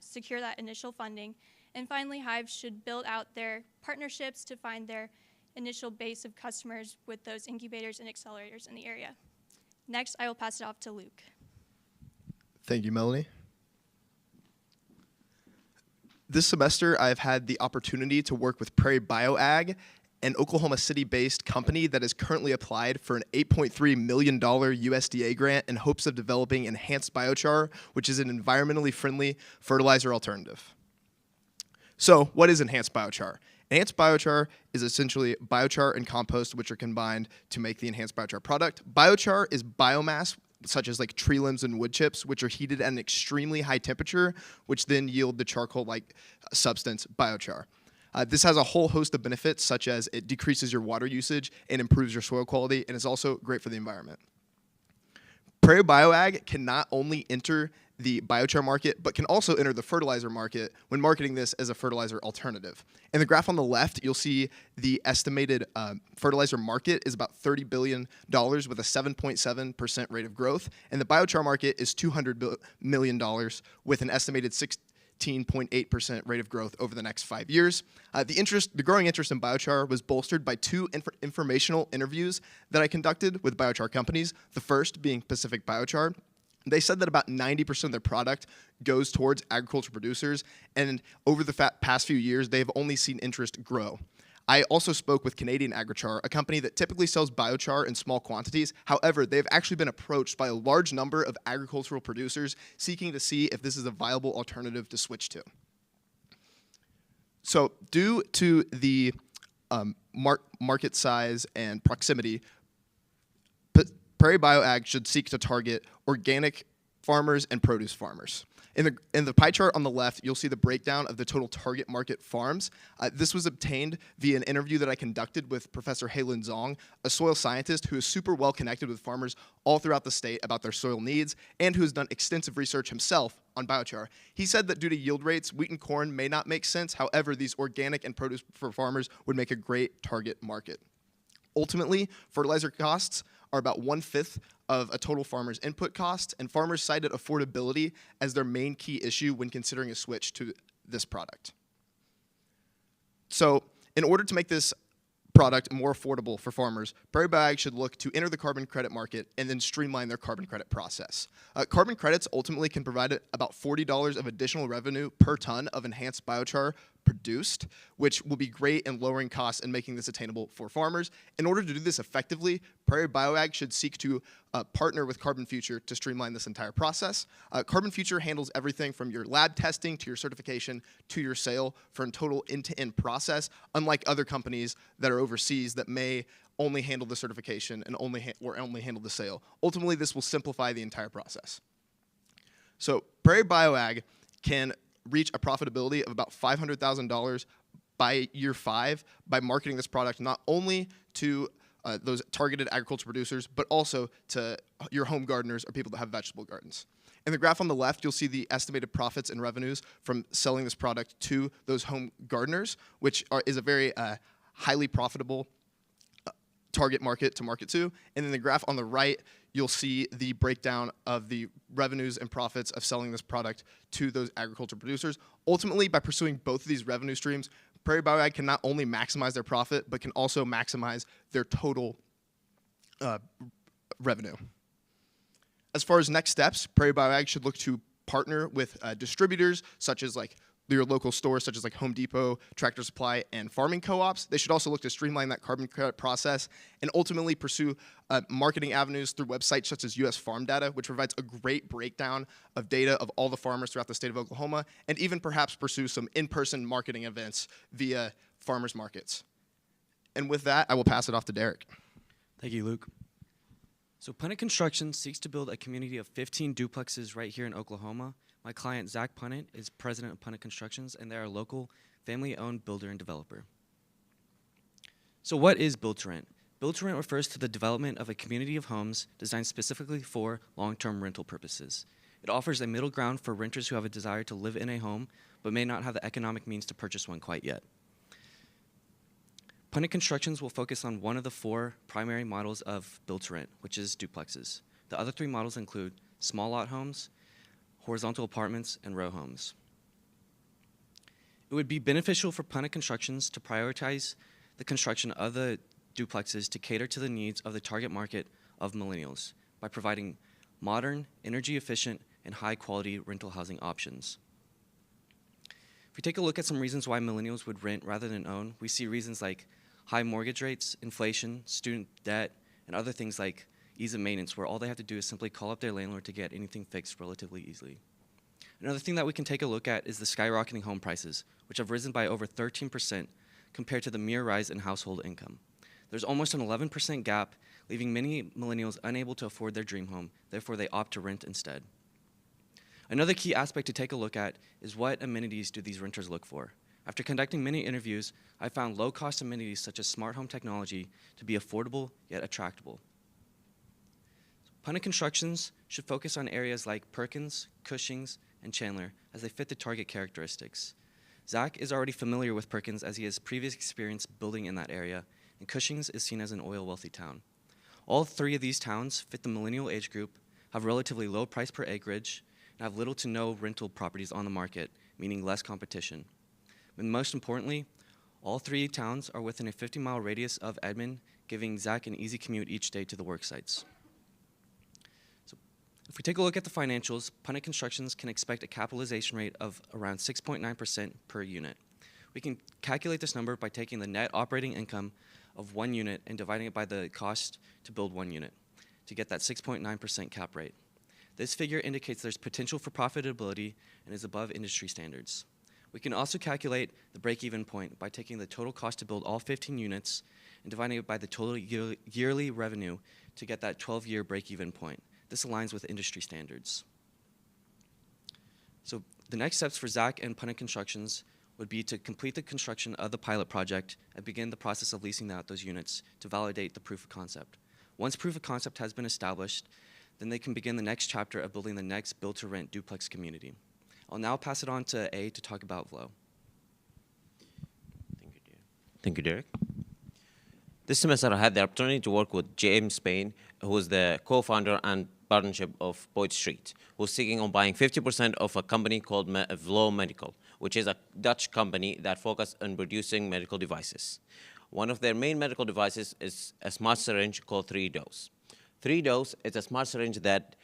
[SPEAKER 20] secure that initial funding. And finally, Hive should build out their partnerships to find their initial base of customers with those incubators and accelerators in the area. Next, I will pass it off to Luke.
[SPEAKER 21] Thank you, Melanie. This semester, I've had the opportunity to work with Prairie BioAg, an Oklahoma City-based company that has currently applied for an $8.3 million USDA grant in hopes of developing enhanced biochar, which is an environmentally friendly fertilizer alternative. So, what is enhanced biochar? Enhanced biochar is essentially biochar and compost, which are combined to make the enhanced biochar product. Biochar is biomass, such as like tree limbs and wood chips, which are heated at an extremely high temperature, which then yield the charcoal-like substance, biochar. This has a whole host of benefits, such as it decreases your water usage and improves your soil quality, and is also great for the environment. Prairie BioAg can not only enter the biochar market, but can also enter the fertilizer market when marketing this as a fertilizer alternative. In the graph on the left, you'll see the estimated fertilizer market is about $30 billion with a 7.7% rate of growth, and the biochar market is $200 million with an estimated 16.8% rate of growth over the next 5 years. The growing interest in biochar was bolstered by two informational interviews that I conducted with biochar companies, the first being Pacific Biochar. They said that about 90% of their product goes towards agriculture producers, and over the past few years, they've only seen interest grow. I also spoke with Canadian Agrichar, a company that typically sells biochar in small quantities. However, they've actually been approached by a large number of agricultural producers seeking to see if this is a viable alternative to switch to. So due to the market size and proximity, Prairie BioAg should seek to target organic farmers and produce farmers. In the pie chart on the left, you'll see the breakdown of the total target market farms. This was obtained via an interview that I conducted with Professor Heilun Zong, a soil scientist who is super well connected with farmers all throughout the state about their soil needs, and who has done extensive research himself on biochar. He said that due to yield rates, wheat and corn may not make sense. However, these organic and produce for farmers would make a great target market. Ultimately, fertilizer costs are about 1/5 of a total farmer's input cost, and farmers cited affordability as their main key issue when considering a switch to this product. So in order to make this product more affordable for farmers, Prairie BioAg should look to enter the carbon credit market and then streamline their carbon credit process. Carbon credits ultimately can provide about $40 of additional revenue per ton of enhanced biochar produced, which will be great in lowering costs and making this attainable for farmers. In order to do this effectively, Prairie BioAg should seek to partner with Carbon Future to streamline this entire process. Carbon Future handles everything from your lab testing to your certification to your sale for a total end-to-end process, unlike other companies that are overseas that may only handle the certification and only handle the sale. Ultimately, this will simplify the entire process. So Prairie BioAg can reach a profitability of about $500,000 by year 5 by marketing this product not only to those targeted agriculture producers, but also to your home gardeners or people that have vegetable gardens. In the graph on the left, you'll see the estimated profits and revenues from selling this product to those home gardeners, which is a very highly profitable target market to market to. And in the graph on the right, you'll see the breakdown of the revenues and profits of selling this product to those agriculture producers. Ultimately, by pursuing both of these revenue streams, Prairie BioAg can not only maximize their profit, but can also maximize their total revenue. As far as next steps, Prairie BioAg should look to partner with distributors such as like your local stores such as like Home Depot, Tractor Supply, and farming co-ops. They should also look to streamline that carbon credit process and ultimately pursue marketing avenues through websites such as US Farm Data, which provides a great breakdown of data of all the farmers throughout the state of Oklahoma, and even perhaps pursue some in-person marketing events via farmers markets. And with that, I will pass it off to Derek.
[SPEAKER 22] Thank you, Luke. So Punnett Construction seeks to build a community of 15 duplexes right here in Oklahoma. My client, Zach Punnett, is president of Punnett Constructions, and they are a local family-owned builder and developer. So what is build-to-rent? Build-to-rent refers to the development of a community of homes designed specifically for long-term rental purposes. It offers a middle ground for renters who have a desire to live in a home, but may not have the economic means to purchase one quite yet. Punnett Constructions will focus on one of the 4 primary models of build-to-rent, which is duplexes. The other 3 models include small lot homes, horizontal apartments, and row homes. It would be beneficial for Punnett Constructions to prioritize the construction of the duplexes to cater to the needs of the target market of millennials by providing modern, energy-efficient, and high-quality rental housing options. If we take a look at some reasons why millennials would rent rather than own, we see reasons like high mortgage rates, inflation, student debt, and other things like ease of maintenance, where all they have to do is simply call up their landlord to get anything fixed relatively easily. Another thing that we can take a look at is the skyrocketing home prices, which have risen by over 13% compared to the mere rise in household income. There's almost an 11% gap, leaving many millennials unable to afford their dream home, therefore they opt to rent instead. Another key aspect to take a look at is what amenities do these renters look for. After conducting many interviews, I found low-cost amenities such as smart home technology to be affordable yet attractable. Pundit Constructions should focus on areas like Perkins, Cushing's, and Chandler as they fit the target characteristics. Zach is already familiar with Perkins as he has previous experience building in that area, and Cushing's is seen as an oil-wealthy town. All three of these towns fit the millennial age group, have relatively low price per acreage, and have little to no rental properties on the market, meaning less competition. And most importantly, all three towns are within a 50-mile radius of Edmond, giving Zach an easy commute each day to the work sites. So if we take a look at the financials, Pundit Constructions can expect a capitalization rate of around 6.9% per unit. We can calculate this number by taking the net operating income of one unit and dividing it by the cost to build one unit to get that 6.9% cap rate. This figure indicates there's potential for profitability and is above industry standards. We can also calculate the break-even point by taking the total cost to build all 15 units and dividing it by the total yearly revenue to get that 12-year break-even point. This aligns with industry standards. So the next steps for Zach and Pundit Constructions would be to complete the construction of the pilot project and begin the process of leasing out those units to validate the proof of concept. Once proof of concept has been established, then they can begin the next chapter of building the next build-to-rent duplex community. I'll now pass it on to A to talk about Vlo.
[SPEAKER 2] Thank you, Derek. This semester, I had the opportunity to work with James Payne, who is the co-founder and partnership of Boyd Street, who's seeking on buying 50% of a company called Vlo Medical, which is a Dutch company that focuses on producing medical devices. One of their main medical devices is a smart syringe called 3-dose. 3-dose is a smart syringe that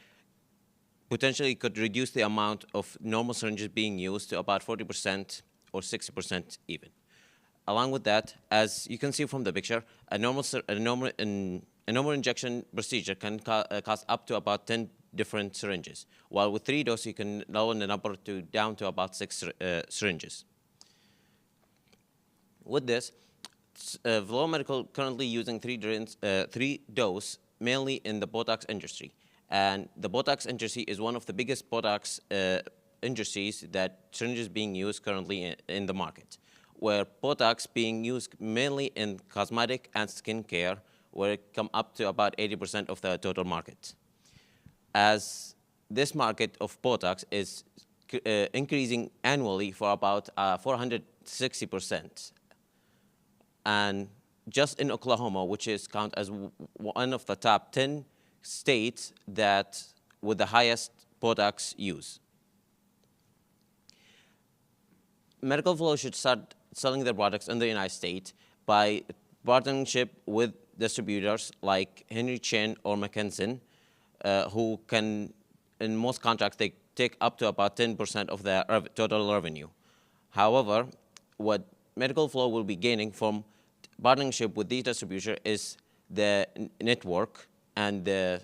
[SPEAKER 2] potentially could reduce the amount of normal syringes being used to about 40% or 60% even. Along with that, as you can see from the picture, a normal injection procedure can cost up to about 10 different syringes, while with 3-dose you can lower the number down to about 6 syringes. With this, Vlo Medical currently using 3-dose mainly in the Botox industry. And the Botox industry is one of the biggest Botox industries that syringes being used currently in the market, where Botox being used mainly in cosmetic and skincare, where it come up to about 80% of the total market. As this market of Botox is increasing annually for about 460%. And just in Oklahoma, which is counted as one of the top 10 states that with the highest Botox use. Medical Vlo should start selling their products in the United States by partnership with distributors like Henry Chen or McKinsey, who can, in most contracts, they take up to about 10% of their total revenue. However, what Medical Vlo will be gaining from partnership with these distributors is the network and the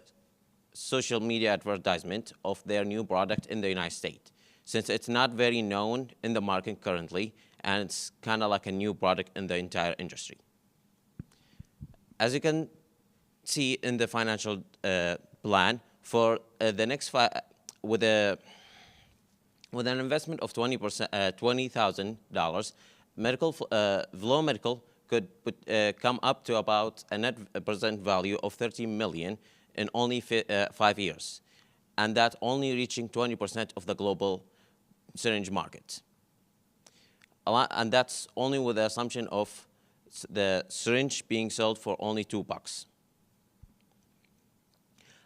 [SPEAKER 2] social media advertisement of their new product in the United States, since it's not very known in the market currently, and it's kind of like a new product in the entire industry. As you can see in the financial plan, for the next with an investment of $20,000, Vlo Medical could come up to about a net present value of $30 million in only 5 years, and that only reaching 20% of the global syringe market. And that's only with the assumption of the syringe being sold for only $2.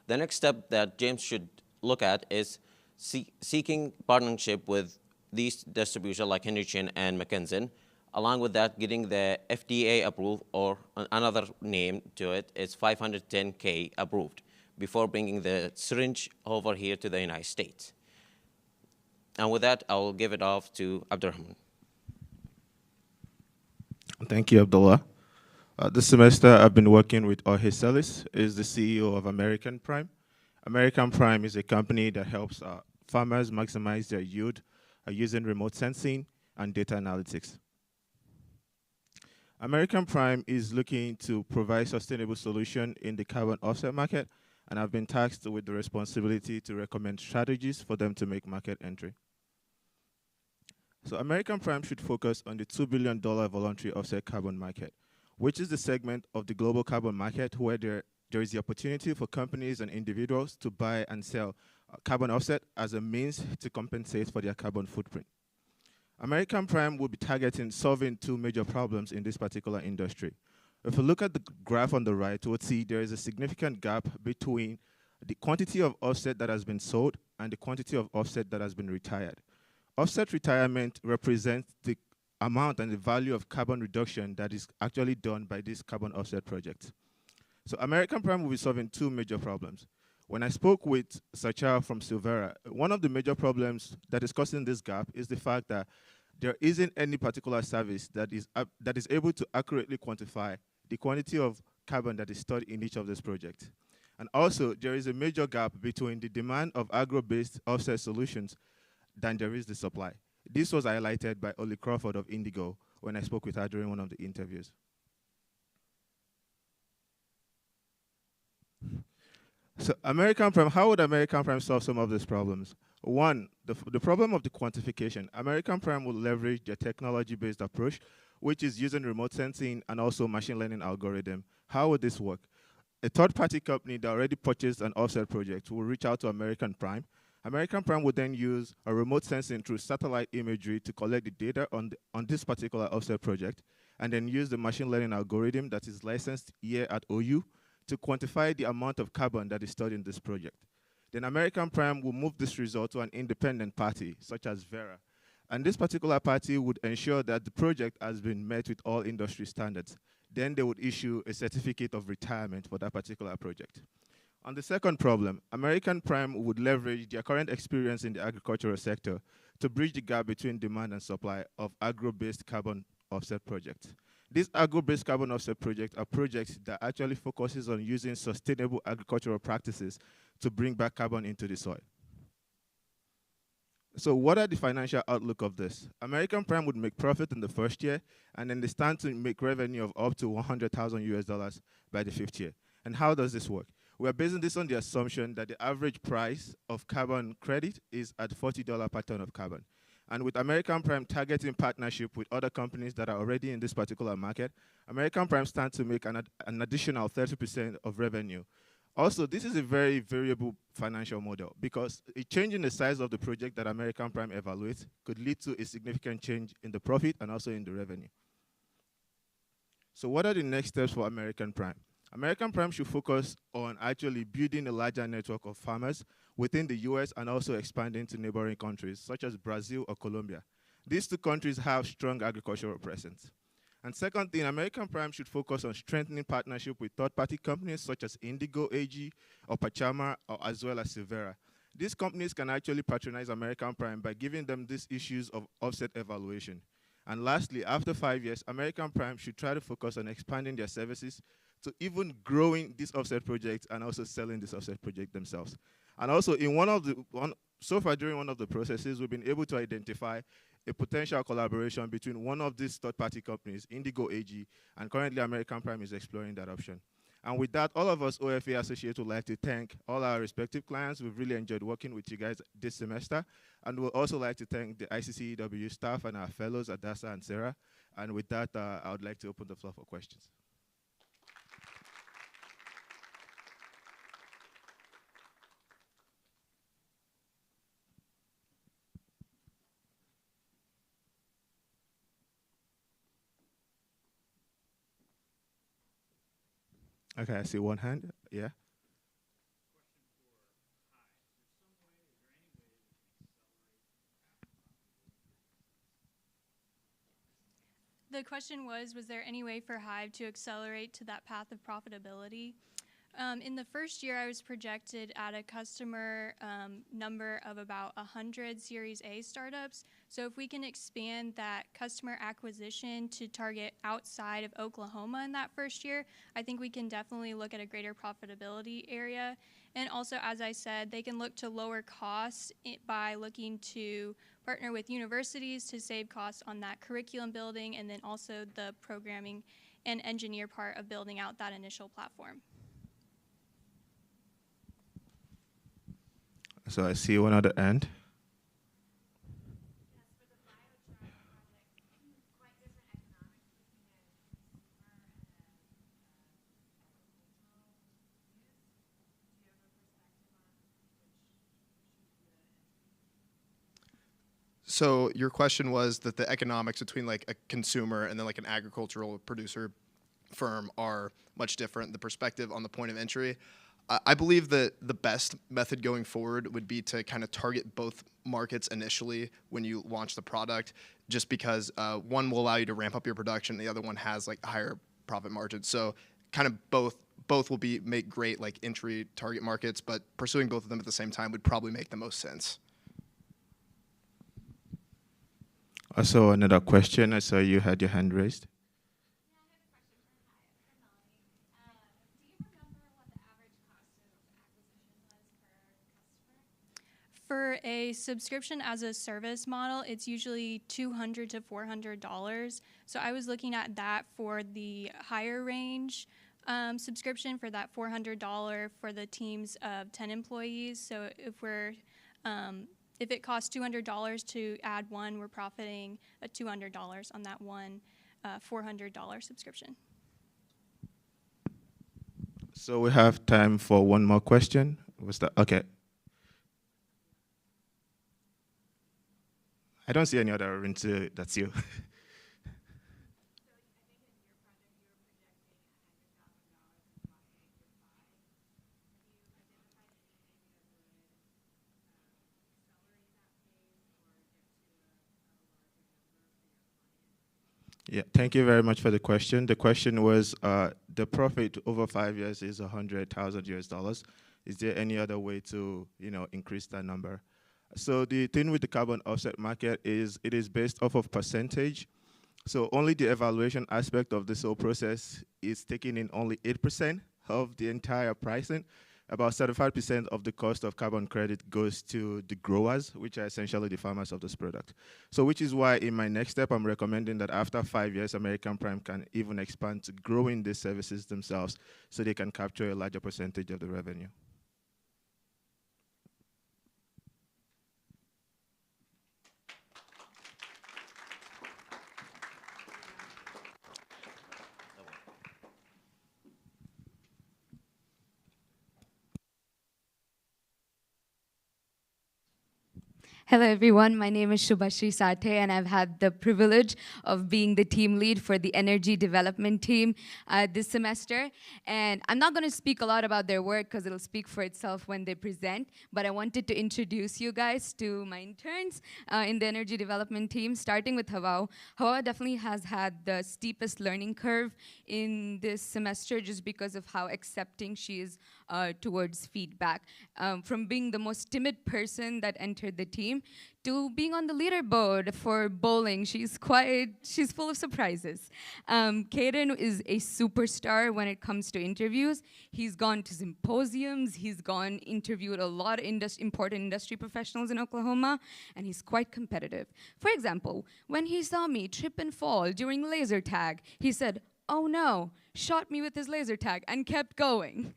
[SPEAKER 2] The next step that James should look at is seeking partnership with these distributors like Henry Chen and McKinsey. Along with that, getting the FDA approved, or another name to it is 510K approved, before bringing the syringe over here to the United States. And with that, I will give it off to Abdurrahman.
[SPEAKER 23] Thank you, Abdullah. This semester, I've been working with Jorge Celis, who is the CEO of American Prime. American Prime is a company that helps farmers maximize their yield using remote sensing and data analytics. American Prime is looking to provide sustainable solution in the carbon offset market, and I've been tasked with the responsibility to recommend strategies for them to make market entry. So American Prime should focus on the $2 billion voluntary offset carbon market, which is the segment of the global carbon market where there is the opportunity for companies and individuals to buy and sell carbon offset as a means to compensate for their carbon footprint. American Prime will be targeting solving two major problems in this particular industry. If we look at the graph on the right, we'll see there is a significant gap between the quantity of offset that has been sold and the quantity of offset that has been retired. Offset retirement represents the amount and the value of carbon reduction that is actually done by this carbon offset project. So American Prime will be solving two major problems. When I spoke with Sachar from Silvera, one of the major problems that is causing this gap is the fact that there isn't any particular service that is able to accurately quantify the quantity of carbon that is stored in each of these projects. And also, there is a major gap between the demand of agro-based offset solutions than there is the supply. This was highlighted by Oli Crawford of Indigo when I spoke with her during one of the interviews. So American Prime, how would American Prime solve some of these problems? One, the problem of the quantification. American Prime will leverage their technology-based approach, which is using remote sensing and also machine learning algorithm. How would this work? A third-party company that already purchased an offset project will reach out to American Prime. American Prime would then use a remote sensing through satellite imagery to collect the data on this particular offset project, and then use the machine learning algorithm that is licensed here at OU to quantify the amount of carbon that is stored in this project. Then American Prime will move this result to an independent party, such as Vera. And this particular party would ensure that the project has been met with all industry standards. Then they would issue a certificate of retirement for that particular project. On the second problem, American Prime would leverage their current experience in the agricultural sector to bridge the gap between demand and supply of agro-based carbon offset projects. These agro-based carbon offset projects are projects that actually focuses on using sustainable agricultural practices to bring back carbon into the soil. So what are the financial outlook of this? American Prime would make profit in the first year, and then they stand to make revenue of up to $100,000 by the fifth year. And how does this work? We are basing this on the assumption that the average price of carbon credit is at $40 per ton of carbon. And with American Prime targeting partnership with other companies that are already in this particular market, American Prime stands to make an additional 30% of revenue. Also, this is a very variable financial model because a change in the size of the project that American Prime evaluates could lead to a significant change in the profit and also in the revenue. So what are the next steps for American Prime? American Prime should focus on actually building a larger network of farmers within the US and also expanding to neighboring countries such as Brazil or Colombia. These two countries have strong agricultural presence. And second thing, American Prime should focus on strengthening partnership with third-party companies such as Indigo AG or Pachama or as well as Silvera. These companies can actually patronize American Prime by giving them these issues of offset evaluation. And lastly, after 5 years, American Prime should try to focus on expanding their services to even growing this offset project and also selling this offset project themselves. And also in so far during one of the processes, we've been able to identify a potential collaboration between one of these third-party companies, Indigo AG, and currently American Prime is exploring that option. And with that, all of us OFA associates would like to thank all our respective clients. We've really enjoyed working with you guys this semester. And we'd also like to thank the I-CCEW staff and our fellows, Adasa and Sarah. And with that, I would like to open the floor for questions. Okay, I see one hand. Yeah.
[SPEAKER 20] The question was there any way for Hive to accelerate to that path of profitability? In the first year, I was projected at a customer number of about 100 Series A startups. So if we can expand that customer acquisition to target outside of Oklahoma in that first year, I think we can definitely look at a greater profitability area. And also, as I said, they can look to lower costs by looking to partner with universities to save costs on that curriculum building, and then also the programming and engineer part of building out that initial platform.
[SPEAKER 23] So I see one at the end.
[SPEAKER 21] So your question was that the economics between like a consumer and then like an agricultural producer firm are much different. The perspective on the point of entry. I believe that the best method going forward would be to kind of target both markets initially when you launch the product, just because one will allow you to ramp up your production, the other one has like higher profit margins. So kind of both will make great like entry target markets, but pursuing both of them at the same time would probably make the most sense.
[SPEAKER 23] Also, another question. I saw you had your hand raised.
[SPEAKER 20] For a subscription as a service model, it's usually $200 to $400. So I was looking at that for the higher range subscription for that $400 for the teams of 10 employees. So if it costs $200 to add one, we're profiting at $200 on that one $400 subscription.
[SPEAKER 23] So we have time for one more question. Was that okay? I don't see any other Rintu. That's you. Yeah, thank you very much for the question. The question was, the profit over 5 years is $100,000 US. Is there any other way to, increase that number? So the thing with the carbon offset market is it is based off of percentage. So only the evaluation aspect of this whole process is taking in only 8% of the entire pricing. About 75% of the cost of carbon credit goes to the growers, which are essentially the farmers of this product. So which is why in my next step, I'm recommending that after 5 years, American Prime can even expand to growing these services themselves so they can capture a larger percentage of the revenue.
[SPEAKER 3] Hello everyone, my name is Shubhashri Sathe and I've had the privilege of being the team lead for the energy development team this semester. And I'm not going to speak a lot about their work because it'll speak for itself when they present, but I wanted to introduce you guys to my interns in the energy development team, starting with Hawa. Hawa definitely has had the steepest learning curve in this semester just because of how accepting she is towards feedback. From being the most timid person that entered the team to being on the leaderboard for bowling. She's full of surprises. Caden is a superstar when it comes to interviews. He's gone to symposiums, he's interviewed a lot of important industry professionals in Oklahoma, and he's quite competitive. For example, when he saw me trip and fall during laser tag, he said, "Oh no," shot me with his laser tag and kept going.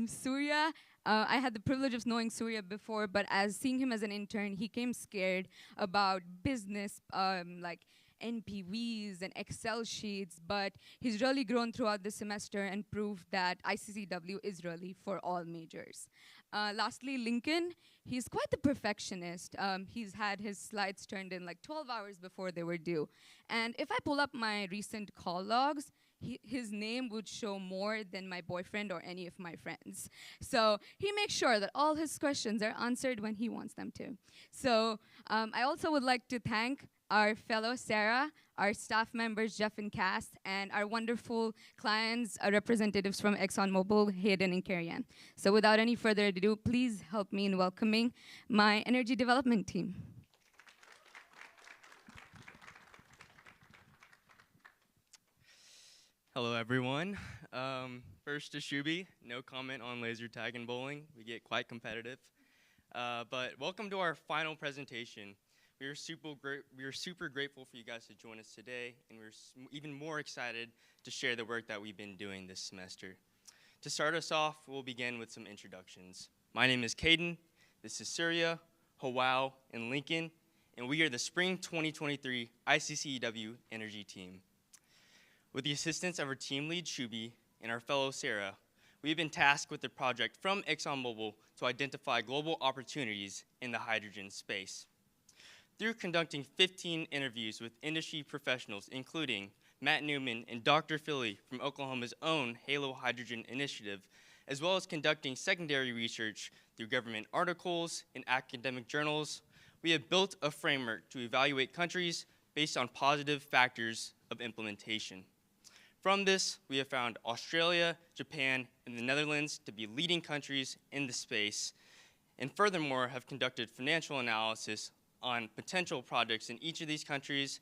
[SPEAKER 3] Surya, I had the privilege of knowing Surya before, but as seeing him as an intern, he came scared about business, like NPVs and Excel sheets, but he's really grown throughout the semester and proved that I-CCEW is really for all majors. Lastly, Lincoln, he's quite the perfectionist. He's had his slides turned in like 12 hours before they were due. And if I pull up my recent call logs, his name would show more than my boyfriend or any of my friends. So he makes sure that all his questions are answered when he wants them to. So I also would like to thank our fellow Sarah, our staff members, Jeff and Cass, and our wonderful clients, representatives from ExxonMobil, Hayden and Carrie-Ann. So without any further ado, please help me in welcoming my energy development team.
[SPEAKER 7] Hello, everyone. First to Shubi, no comment on laser tag and bowling. We get quite competitive. But welcome to our final presentation. We are super grateful for you guys to join us today, and we're even more excited to share the work that we've been doing this semester. To start us off, we'll begin with some introductions. My name is Caden. This is Surya, Hawau, and Lincoln, and we are the Spring 2023 I-CCEW Energy Team. With the assistance of our team lead, Shubi, and our fellow Sarah, we have been tasked with the project from ExxonMobil to identify global opportunities in the hydrogen space. Through conducting 15 interviews with industry professionals, including Matt Newman and Dr. Philly from Oklahoma's own Halo Hydrogen Initiative, as well as conducting secondary research through government articles and academic journals, we have built a framework to evaluate countries based on positive factors of implementation. From this, we have found Australia, Japan, and the Netherlands to be leading countries in the space, and furthermore have conducted financial analysis on potential projects in each of these countries,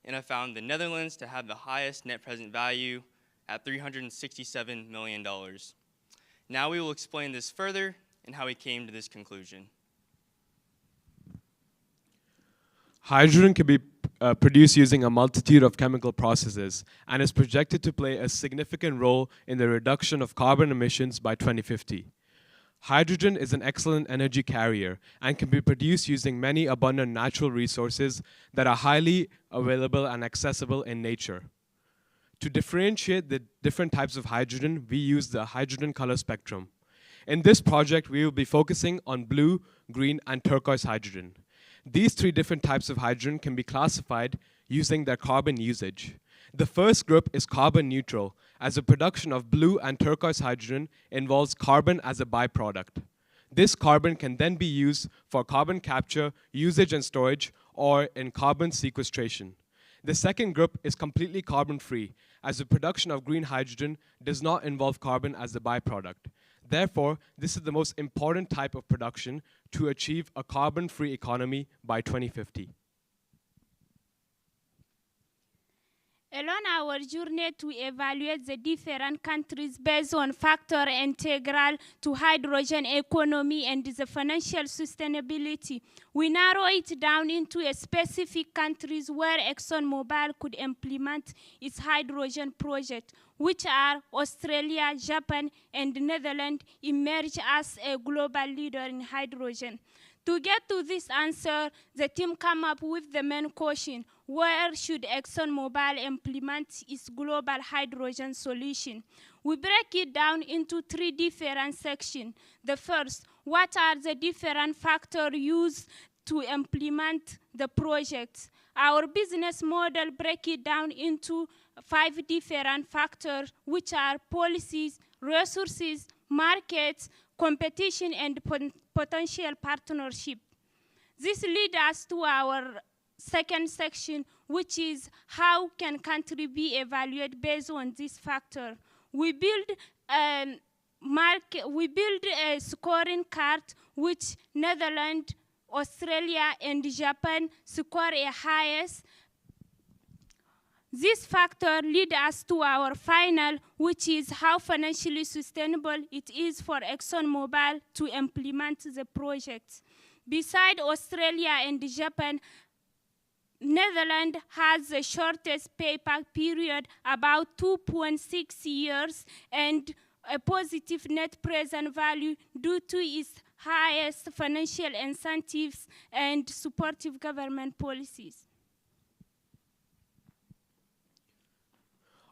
[SPEAKER 7] and have found the Netherlands to have the highest net present value at $367 million. Now we will explain this further and how we came to this conclusion.
[SPEAKER 9] Hydrogen can be produced using a multitude of chemical processes and is projected to play a significant role in the reduction of carbon emissions by 2050. Hydrogen is an excellent energy carrier and can be produced using many abundant natural resources that are highly available and accessible in nature. To differentiate the different types of hydrogen, we use the hydrogen color spectrum. In this project, we will be focusing on blue, green, and turquoise hydrogen. These three different types of hydrogen can be classified using their carbon usage. The first group is carbon neutral, as the production of blue and turquoise hydrogen involves carbon as a byproduct. This carbon can then be used for carbon capture, usage and storage, or in carbon sequestration. The second group is completely carbon-free, as the production of green hydrogen does not involve carbon as a byproduct. Therefore, this is the most important type of production to achieve a carbon-free economy by 2050.
[SPEAKER 10] Along our journey to evaluate the different countries based on factor integral to hydrogen economy and the financial sustainability, we narrow it down into a specific countries where ExxonMobil could implement its hydrogen project, which are Australia, Japan, and the Netherlands emerge as a global leader in hydrogen. To get to this answer, the team came up with the main question: where should ExxonMobil implement its global hydrogen solution? We break it down into three different sections. The first, what are the different factors used to implement the project? Our business model break it down into 5 different factors, which are policies, resources, markets, competition, and potential partnership. This leads us to our second section, which is how can country be evaluated based on this factor. We build a scoring card which Netherlands, Australia, and Japan score a highest. This factor leads us to our final, which is how financially sustainable it is for ExxonMobil to implement the project. Beside Australia and Japan, Netherlands has the shortest payback period, about 2.6 years, and a positive net present value due to its highest financial incentives and supportive government policies.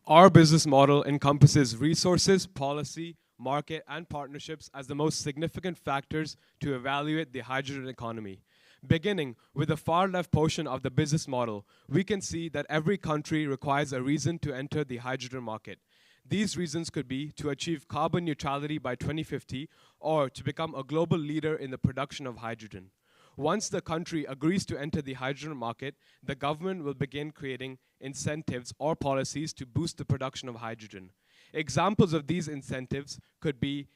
[SPEAKER 9] Our business model encompasses resources, policy, market, and partnerships as the most significant factors to evaluate the hydrogen economy. Beginning with the far left portion of the business model, we can see that every country requires a reason to enter the hydrogen market. These reasons could be to achieve carbon neutrality by 2050 or to become a global leader in the production of hydrogen. Once the country agrees to enter the hydrogen market, the government will begin creating incentives or policies to boost the production of hydrogen. Examples of these incentives could be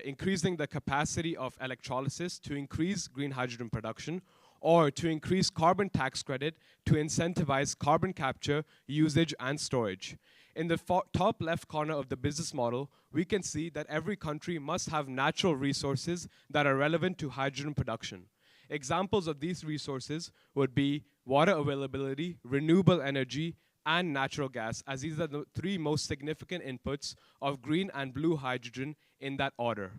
[SPEAKER 9] increasing the capacity of electrolysis to increase green hydrogen production, or to increase carbon tax credit to incentivize carbon capture, usage, and storage. In the top left corner of the business model, we can see that every country must have natural resources that are relevant to hydrogen production. Examples of these resources would be water availability, renewable energy, and natural gas, as these are the three most significant inputs of green and blue hydrogen in that order.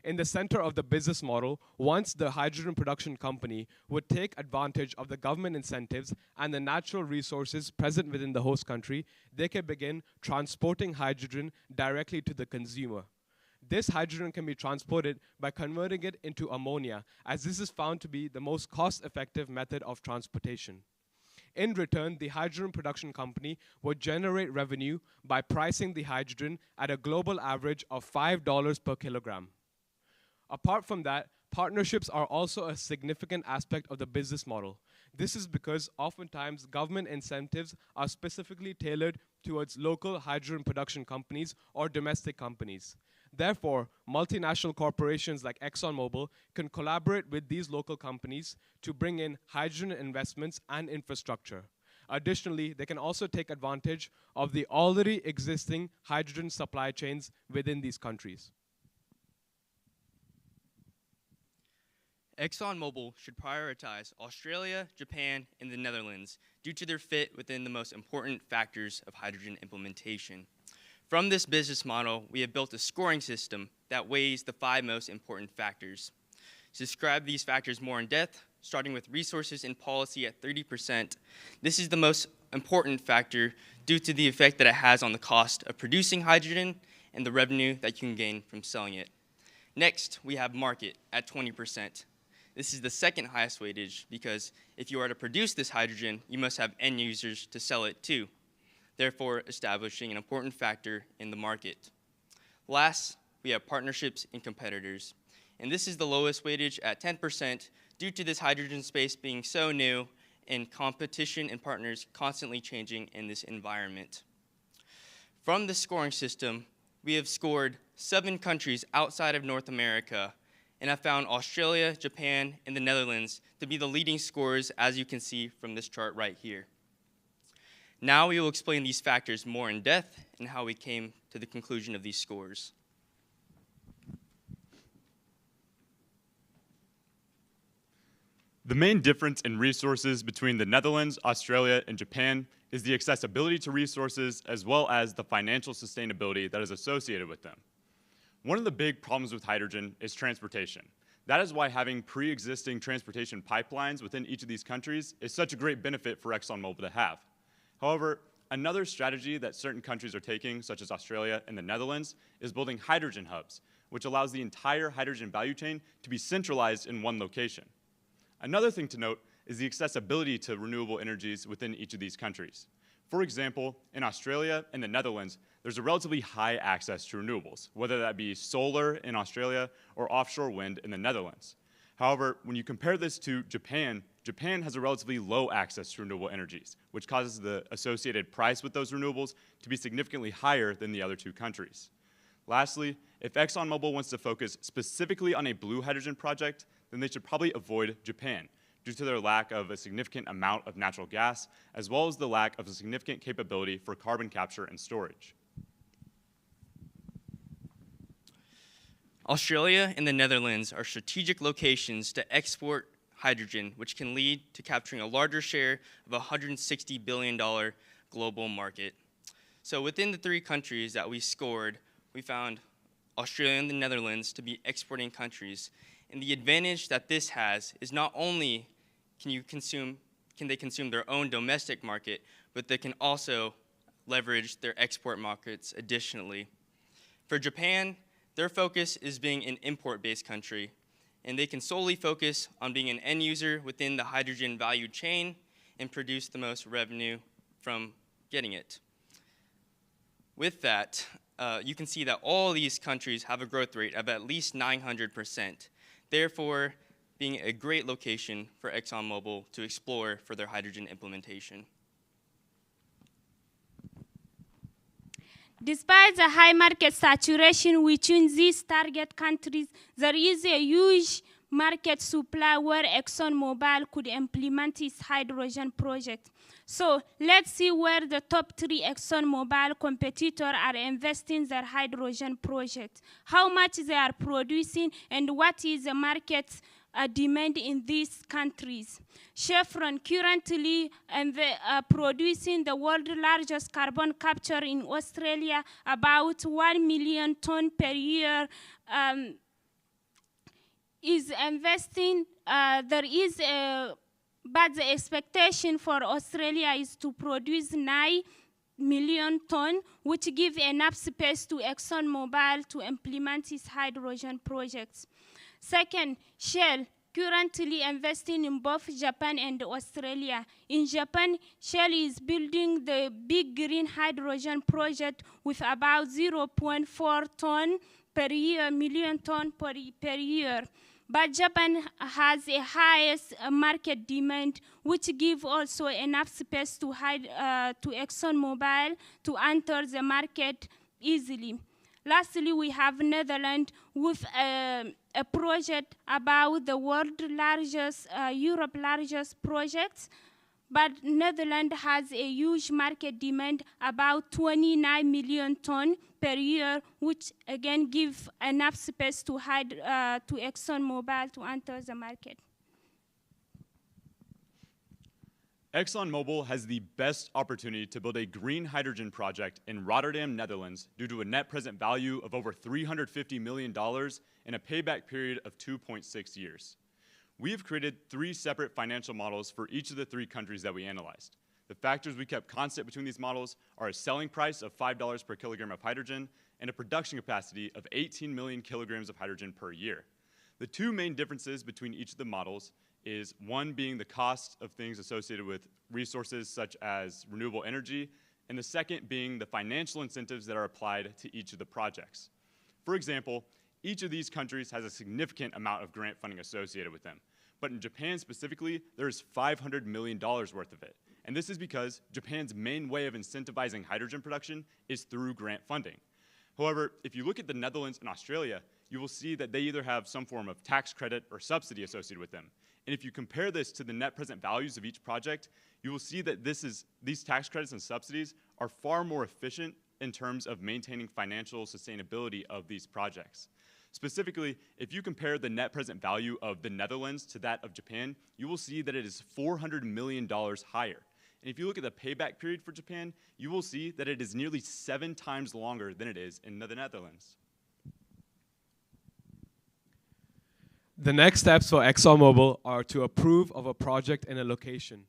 [SPEAKER 9] In the center of the business model, once the hydrogen production company would take advantage of the government incentives and the natural resources present within the host country, they can begin transporting hydrogen directly to the consumer. This hydrogen can be transported by converting it into ammonia, as this is found to be the most cost-effective method of transportation. In return, the hydrogen production company would generate revenue by pricing the hydrogen at a global average of $5 per kilogram. Apart from that, partnerships are also a significant aspect of the business model. This is because oftentimes government incentives are specifically tailored towards local hydrogen production companies or domestic companies. Therefore, multinational corporations like ExxonMobil can collaborate with these local companies to bring in hydrogen investments and infrastructure. Additionally, they can also take advantage of the already existing hydrogen supply chains within these countries.
[SPEAKER 7] ExxonMobil should prioritize Australia, Japan, and the Netherlands due to their fit within the most important factors of hydrogen implementation. From this business model, we have built a scoring system that weighs the 5 most important factors. To describe these factors more in depth, starting with resources and policy at 30%, this is the most important factor due to the effect that it has on the cost of producing hydrogen and the revenue that you can gain from selling it. Next, we have market at 20%. This is the second highest weightage because if you are to produce this hydrogen, you must have end users to sell it to, therefore establishing an important factor in the market. Last, we have partnerships and competitors. And this is the lowest weightage at 10% due to this hydrogen space being so new and competition and partners constantly changing in this environment. From the scoring system, we have scored 7 countries outside of North America, and I found Australia, Japan, and the Netherlands to be the leading scorers, as you can see from this chart right here. Now we will explain these factors more in depth and how we came to the conclusion of these scores.
[SPEAKER 5] The main difference in resources between the Netherlands, Australia, and Japan is the accessibility to resources as well as the financial sustainability that is associated with them. One of the big problems with hydrogen is transportation. That is why having pre-existing transportation pipelines within each of these countries is such a great benefit for ExxonMobil to have. However, another strategy that certain countries are taking, such as Australia and the Netherlands, is building hydrogen hubs, which allows the entire hydrogen value chain to be centralized in one location. Another thing to note is the accessibility to renewable energies within each of these countries. For example, in Australia and the Netherlands, there's a relatively high access to renewables, whether that be solar in Australia or offshore wind in the Netherlands. However, when you compare this to Japan, Japan has a relatively low access to renewable energies, which causes the associated price with those renewables to be significantly higher than the other 2 countries. Lastly, if ExxonMobil wants to focus specifically on a blue hydrogen project, then they should probably avoid Japan, due to their lack of a significant amount of natural gas, as well as the lack of a significant capability for carbon capture and storage.
[SPEAKER 7] Australia and the Netherlands are strategic locations to export hydrogen, which can lead to capturing a larger share of a $160 billion global market. So within the 3 countries that we scored, we found Australia and the Netherlands to be exporting countries. And the advantage that this has is not only can they consume their own domestic market, but they can also leverage their export markets additionally. For Japan, their focus is being an import-based country, and they can solely focus on being an end user within the hydrogen value chain and produce the most revenue from getting it. With that, you can see that all these countries have a growth rate of at least 900%. Therefore, being a great location for ExxonMobil to explore for their hydrogen implementation.
[SPEAKER 10] Despite the high market saturation within these target countries, there is a huge market supply where ExxonMobil could implement its hydrogen project. So let's see where the top 3 ExxonMobil competitors are investing their hydrogen projects, how much they are producing, and what is the market demand in these countries. Chevron currently producing the world's largest carbon capture in Australia, about 1 million tons per year, is investing, but the expectation for Australia is to produce 9 million tons, which give enough space to ExxonMobil to implement its hydrogen projects. Second, Shell currently investing in both Japan and Australia. In Japan, Shell is building the big green hydrogen project with about 0.4 ton per year, million ton per year. But Japan has a highest market demand, which give also enough space to ExxonMobil to enter the market easily. Lastly, we have Netherlands with a project about the world's largest, Europe's largest project. But Netherlands has a huge market demand, about 29 million tons per year, which again give enough space to ExxonMobil to enter the market.
[SPEAKER 5] ExxonMobil has the best opportunity to build a green hydrogen project in Rotterdam, Netherlands, due to a net present value of over $350 million and a payback period of 2.6 years. We have created 3 separate financial models for each of the 3 countries that we analyzed. The factors we kept constant between these models are a selling price of $5 per kilogram of hydrogen and a production capacity of 18 million kilograms of hydrogen per year. The 2 main differences between each of the models is one being the cost of things associated with resources such as renewable energy, and the second being the financial incentives that are applied to each of the projects. For example, each of these countries has a significant amount of grant funding associated with them. But in Japan specifically, there's $500 million worth of it. And this is because Japan's main way of incentivizing hydrogen production is through grant funding. However, if you look at the Netherlands and Australia, you will see that they either have some form of tax credit or subsidy associated with them. And if you compare this to the net present values of each project, you will see that these tax credits and subsidies are far more efficient in terms of maintaining financial sustainability of these projects. Specifically, if you compare the net present value of the Netherlands to that of Japan, you will see that it is $400 million higher. And if you look at the payback period for Japan, you will see that it is nearly 7 times longer than it is in the Netherlands.
[SPEAKER 9] The next steps for ExxonMobil are to approve of a project in a location.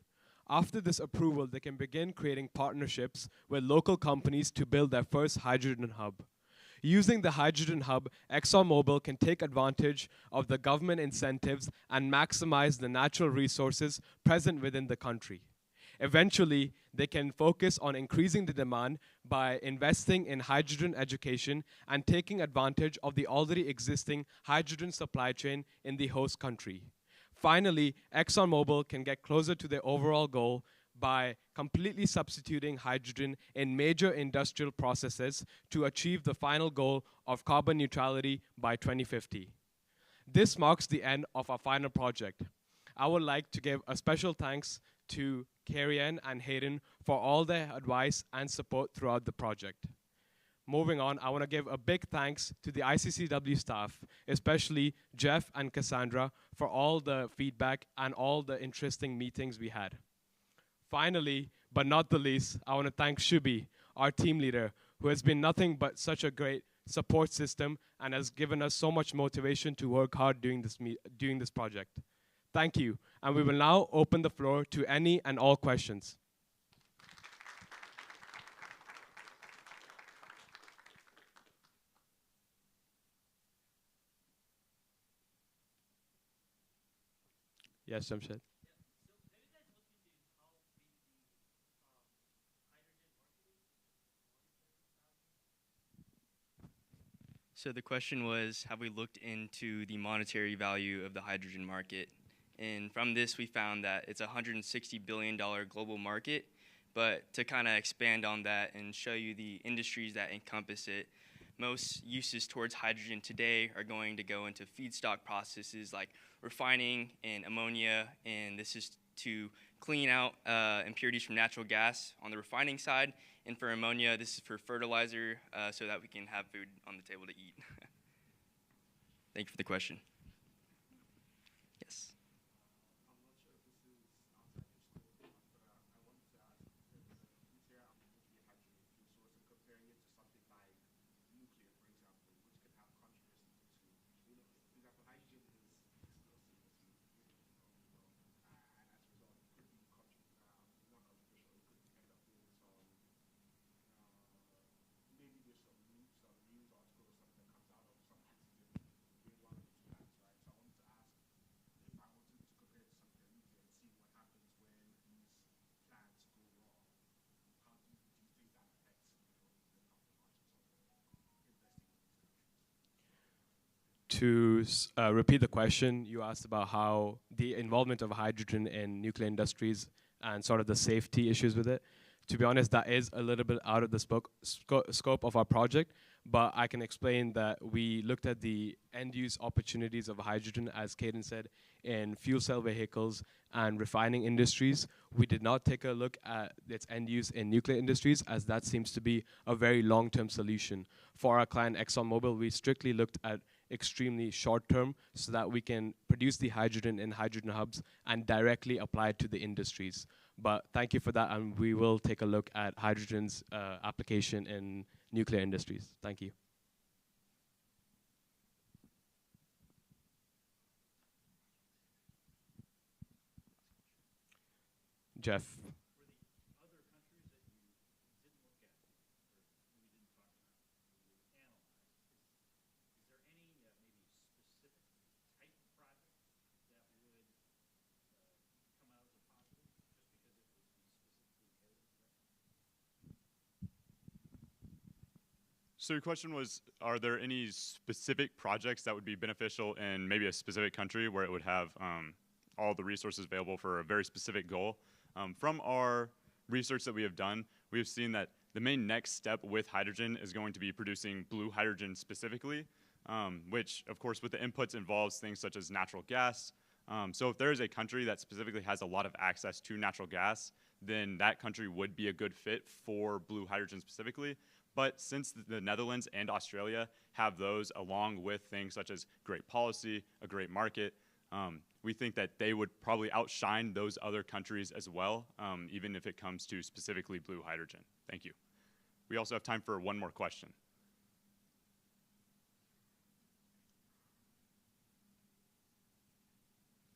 [SPEAKER 9] After this approval, they can begin creating partnerships with local companies to build their first hydrogen hub. Using the hydrogen hub, ExxonMobil can take advantage of the government incentives and maximize the natural resources present within the country. Eventually, they can focus on increasing the demand by investing in hydrogen education and taking advantage of the already existing hydrogen supply chain in the host country. Finally, ExxonMobil can get closer to their overall goal by completely substituting hydrogen in major industrial processes to achieve the final goal of carbon neutrality by 2050. This marks the end of our final project. I would like to give a special thanks to Carrie-Anne and Hayden for all their advice and support throughout the project. Moving on, I want to give a big thanks to the I-CCEW staff, especially Jeff and Cassandra, for all the feedback and all the interesting meetings we had. Finally, but not the least, I want to thank Shubi, our team leader, who has been nothing but such a great support system and has given us so much motivation to work hard doing this project. Thank you, and we will now open the floor to any and all questions. Yes, Jamshed.
[SPEAKER 7] So the question was, have we looked into the monetary value of the hydrogen market? And from this, we found that it's a $160 billion global market. But to kind of expand on that and show you the industries that encompass it, most uses towards hydrogen today are going to go into feedstock processes like refining and ammonia, and this is to clean out impurities from natural gas on the refining side. And for ammonia, this is for fertilizer so that we can have food on the table to eat. Thank you for the question. Yes.
[SPEAKER 9] To repeat the question, you asked about how the involvement of hydrogen in nuclear industries and sort of the safety issues with it. To be honest, that is a little bit out of the scope of our project, but I can explain that we looked at the end-use opportunities of hydrogen, as Caden said, in fuel cell vehicles and refining industries. We did not take a look at its end use in nuclear industries, as that seems to be a very long-term solution. For our client ExxonMobil, we strictly looked at extremely short term so that we can produce the hydrogen in hydrogen hubs and directly apply it to the industries. But thank you for that, and we will take a look at hydrogen's application in nuclear industries. Thank you. Jeff.
[SPEAKER 5] So your question was, are there any specific projects that would be beneficial in maybe a specific country where it would have all the resources available for a very specific goal? From our research that we have done, we have seen that the main next step with hydrogen is going to be producing blue hydrogen specifically, which of course with the inputs involves things such as natural gas. So if there is a country that specifically has a lot of access to natural gas, then that country would be a good fit for blue hydrogen specifically. But since the Netherlands and Australia have those, along with things such as great policy, a great market, we think that they would probably outshine those other countries as well, even if it comes to specifically blue hydrogen. Thank you. We also have time for one more question.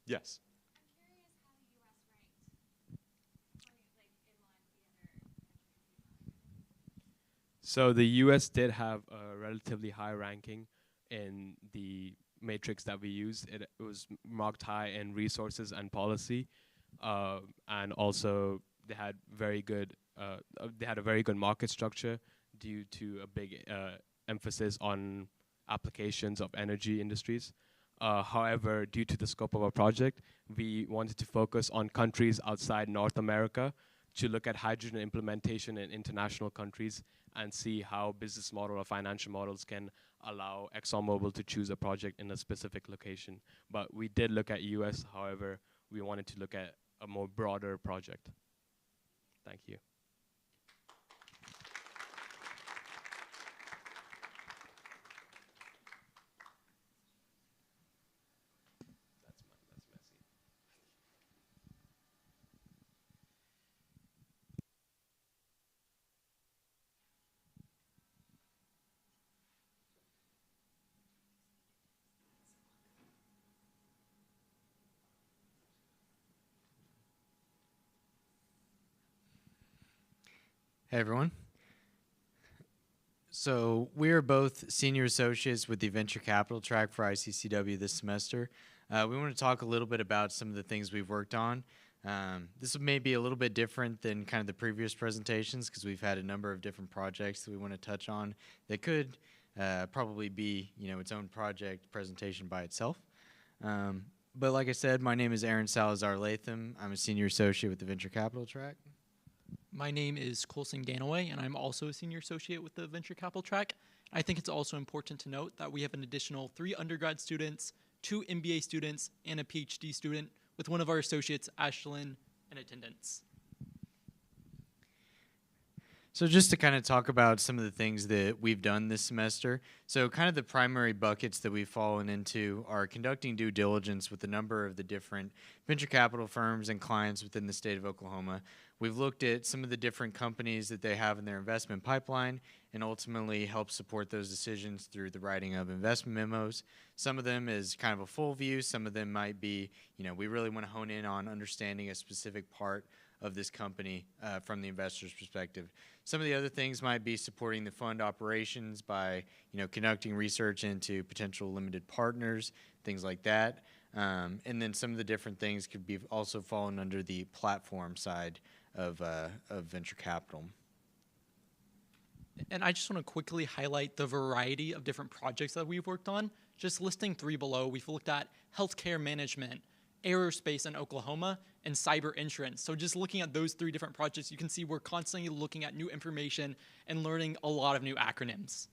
[SPEAKER 5] Yes.
[SPEAKER 9] So the US did have a relatively high ranking in the matrix that we used. It was marked high in resources and policy, and also they had a very good market structure due to a big emphasis on applications of energy industries. However, due to the scope of our project, we wanted to focus on countries outside North America to look at hydrogen implementation in international countries and see how business model or financial models can allow ExxonMobil to choose a project in a specific location. But we did look at US, however, we wanted to look at a more broader project. Thank you.
[SPEAKER 4] Hey everyone. So we are both senior associates with the venture capital track for I-CCEW this semester. We want to talk a little bit about some of the things we've worked on. This may be a little bit different than kind of the previous presentations because we've had a number of different projects that we want to touch on that could probably be, its own project presentation by itself. But like I said, my name is Aaron Salazar Latham. I'm a senior associate with the venture capital track.
[SPEAKER 6] My name is Colson Ganaway, and I'm also a senior associate with the venture capital track. I think it's also important to note that we have an additional 3 undergrad students, 2 MBA students, and a PhD student, with one of our associates, Ashlyn, in attendance.
[SPEAKER 4] So just to kind of talk about some of the things that we've done this semester. So kind of the primary buckets that we've fallen into are conducting due diligence with a number of the different venture capital firms and clients within the state of Oklahoma. We've looked at some of the different companies that they have in their investment pipeline and ultimately help support those decisions through the writing of investment memos. Some of them is kind of a full view. Some of them might be, we really want to hone in on understanding a specific part of this company from the investor's perspective. Some of the other things might be supporting the fund operations by, conducting research into potential limited partners, things like that. And then some of the different things could be also fallen under the platform side of venture capital.
[SPEAKER 6] And I just want to quickly highlight the variety of different projects that we've worked on. Just listing 3 below, we've looked at healthcare management, aerospace in Oklahoma, and cyber insurance. So just looking at those 3 different projects, you can see we're constantly looking at new information and learning a lot of new acronyms.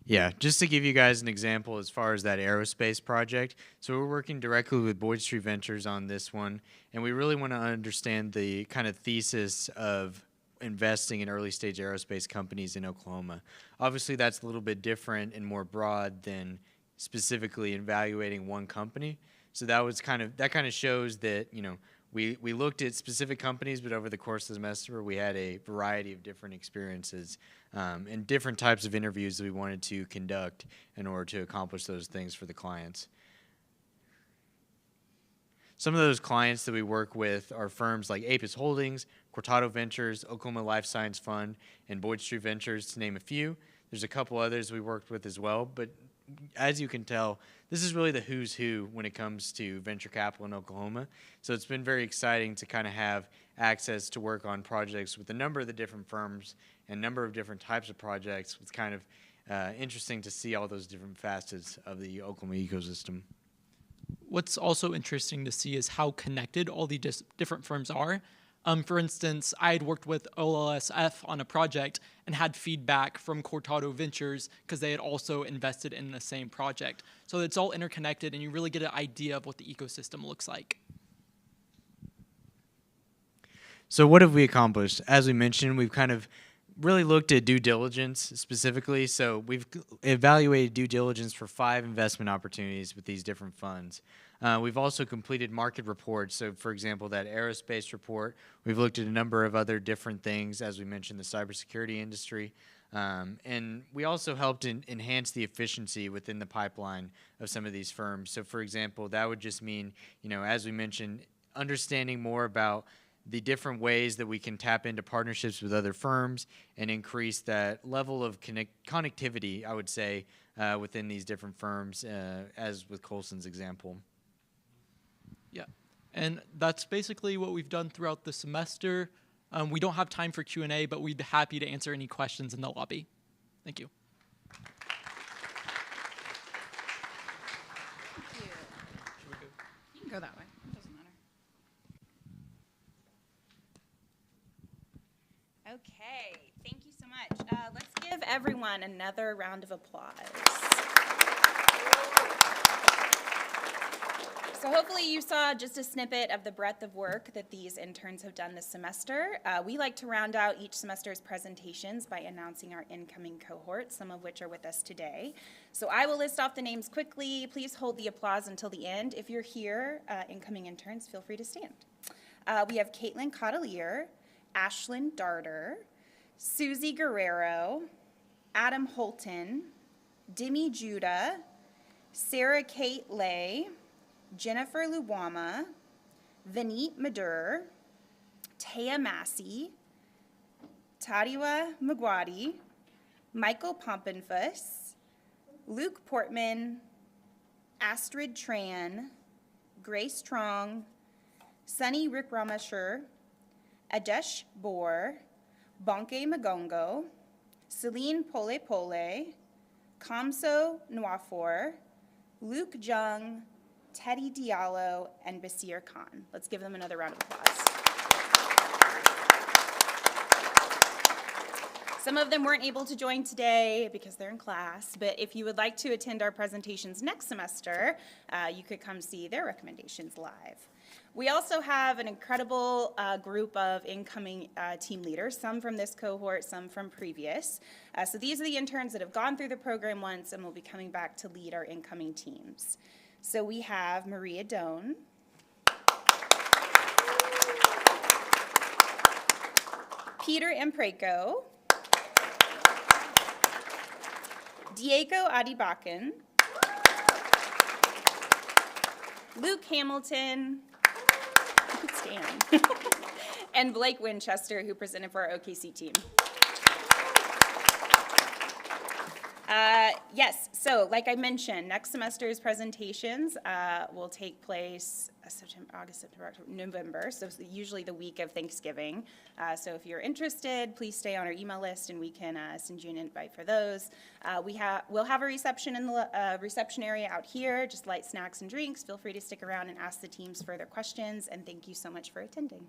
[SPEAKER 4] Yeah, just to give you guys an example as far as that aerospace project. So we're working directly with Boyd Street Ventures on this one, and we really want to understand the kind of thesis of investing in early stage aerospace companies in Oklahoma. Obviously, that's a little bit different and more broad than specifically evaluating one company. So that kind of shows that, we looked at specific companies, but over the course of the semester, we had a variety of different experiences and different types of interviews that we wanted to conduct in order to accomplish those things for the clients. Some of those clients that we work with are firms like Apis Holdings, Cortado Ventures, Oklahoma Life Science Fund, and Boyd Street Ventures, to name a few. There's a couple others we worked with as well, but as you can tell, this is really the who's who when it comes to venture capital in Oklahoma. So it's been very exciting to kind of have access to work on projects with a number of the different firms and a number of different types of projects. It's kind of interesting to see all those different facets of the Oklahoma ecosystem.
[SPEAKER 6] What's also interesting to see is how connected all the different firms are. For instance, I had worked with OLSF on a project and had feedback from Cortado Ventures because they had also invested in the same project. So it's all interconnected and you really get an idea of what the ecosystem looks like.
[SPEAKER 4] So what have we accomplished? As we mentioned, we've kind of really looked at due diligence specifically. So we've evaluated due diligence for 5 investment opportunities with these different funds. We've also completed market reports. So, for example, that aerospace report, we've looked at a number of other different things, as we mentioned, the cybersecurity industry. And we also helped enhance the efficiency within the pipeline of some of these firms. So, for example, that would just mean, as we mentioned, understanding more about the different ways that we can tap into partnerships with other firms and increase that level of connectivity, I would say, within these different firms, as with Colson's example.
[SPEAKER 6] Yeah, and that's basically what we've done throughout the semester. We don't have time for Q&A, but we'd be happy to answer any questions in the lobby. Thank you.
[SPEAKER 8] You can go that way. It doesn't matter. Okay, thank you so much. Let's give everyone another round of applause. So hopefully you saw just a snippet of the breadth of work that these interns have done this semester. We like to round out each semester's presentations by announcing our incoming cohort, some of which are with us today. So I will list off the names quickly. Please hold the applause until the end. If you're here, incoming interns, feel free to stand. We have Caitlin Cotelier, Ashlyn Darter, Susie Guerrero, Adam Holton, Demi Judah, Sarah Kate Lay, Jennifer Luwama, Vineet Madur, Taya Massey, Tadiwa Magwadi, Michael Pompenfuss, Luke Portman, Astrid Tran, Grace Trong, Sunny Wickramasher, Adesh Bohr, Bonke Magongo, Celine Pole Pole, Kamso Nwafor, Luke Jung, Teddy Diallo, and Basir Khan. Let's give them another round of applause. Some of them weren't able to join today because they're in class, but if you would like to attend our presentations next semester, you could come see their recommendations live. We also have an incredible group of incoming team leaders, some from this cohort, some from previous. So these are the interns that have gone through the program once and will be coming back to lead our incoming teams. So we have Maria Doan, Peter Impreco, Diego Adibakan, Luke Hamilton, you could stand, and Blake Winchester, who presented for our OKC team. Yes, so like I mentioned, next semester's presentations will take place September, August, September, October, November, so it's usually the week of Thanksgiving. So if you're interested, please stay on our email list and we can send you an invite for those. We'll have a reception in the reception area out here, just light snacks and drinks. Feel free to stick around and ask the teams further questions, and thank you so much for attending.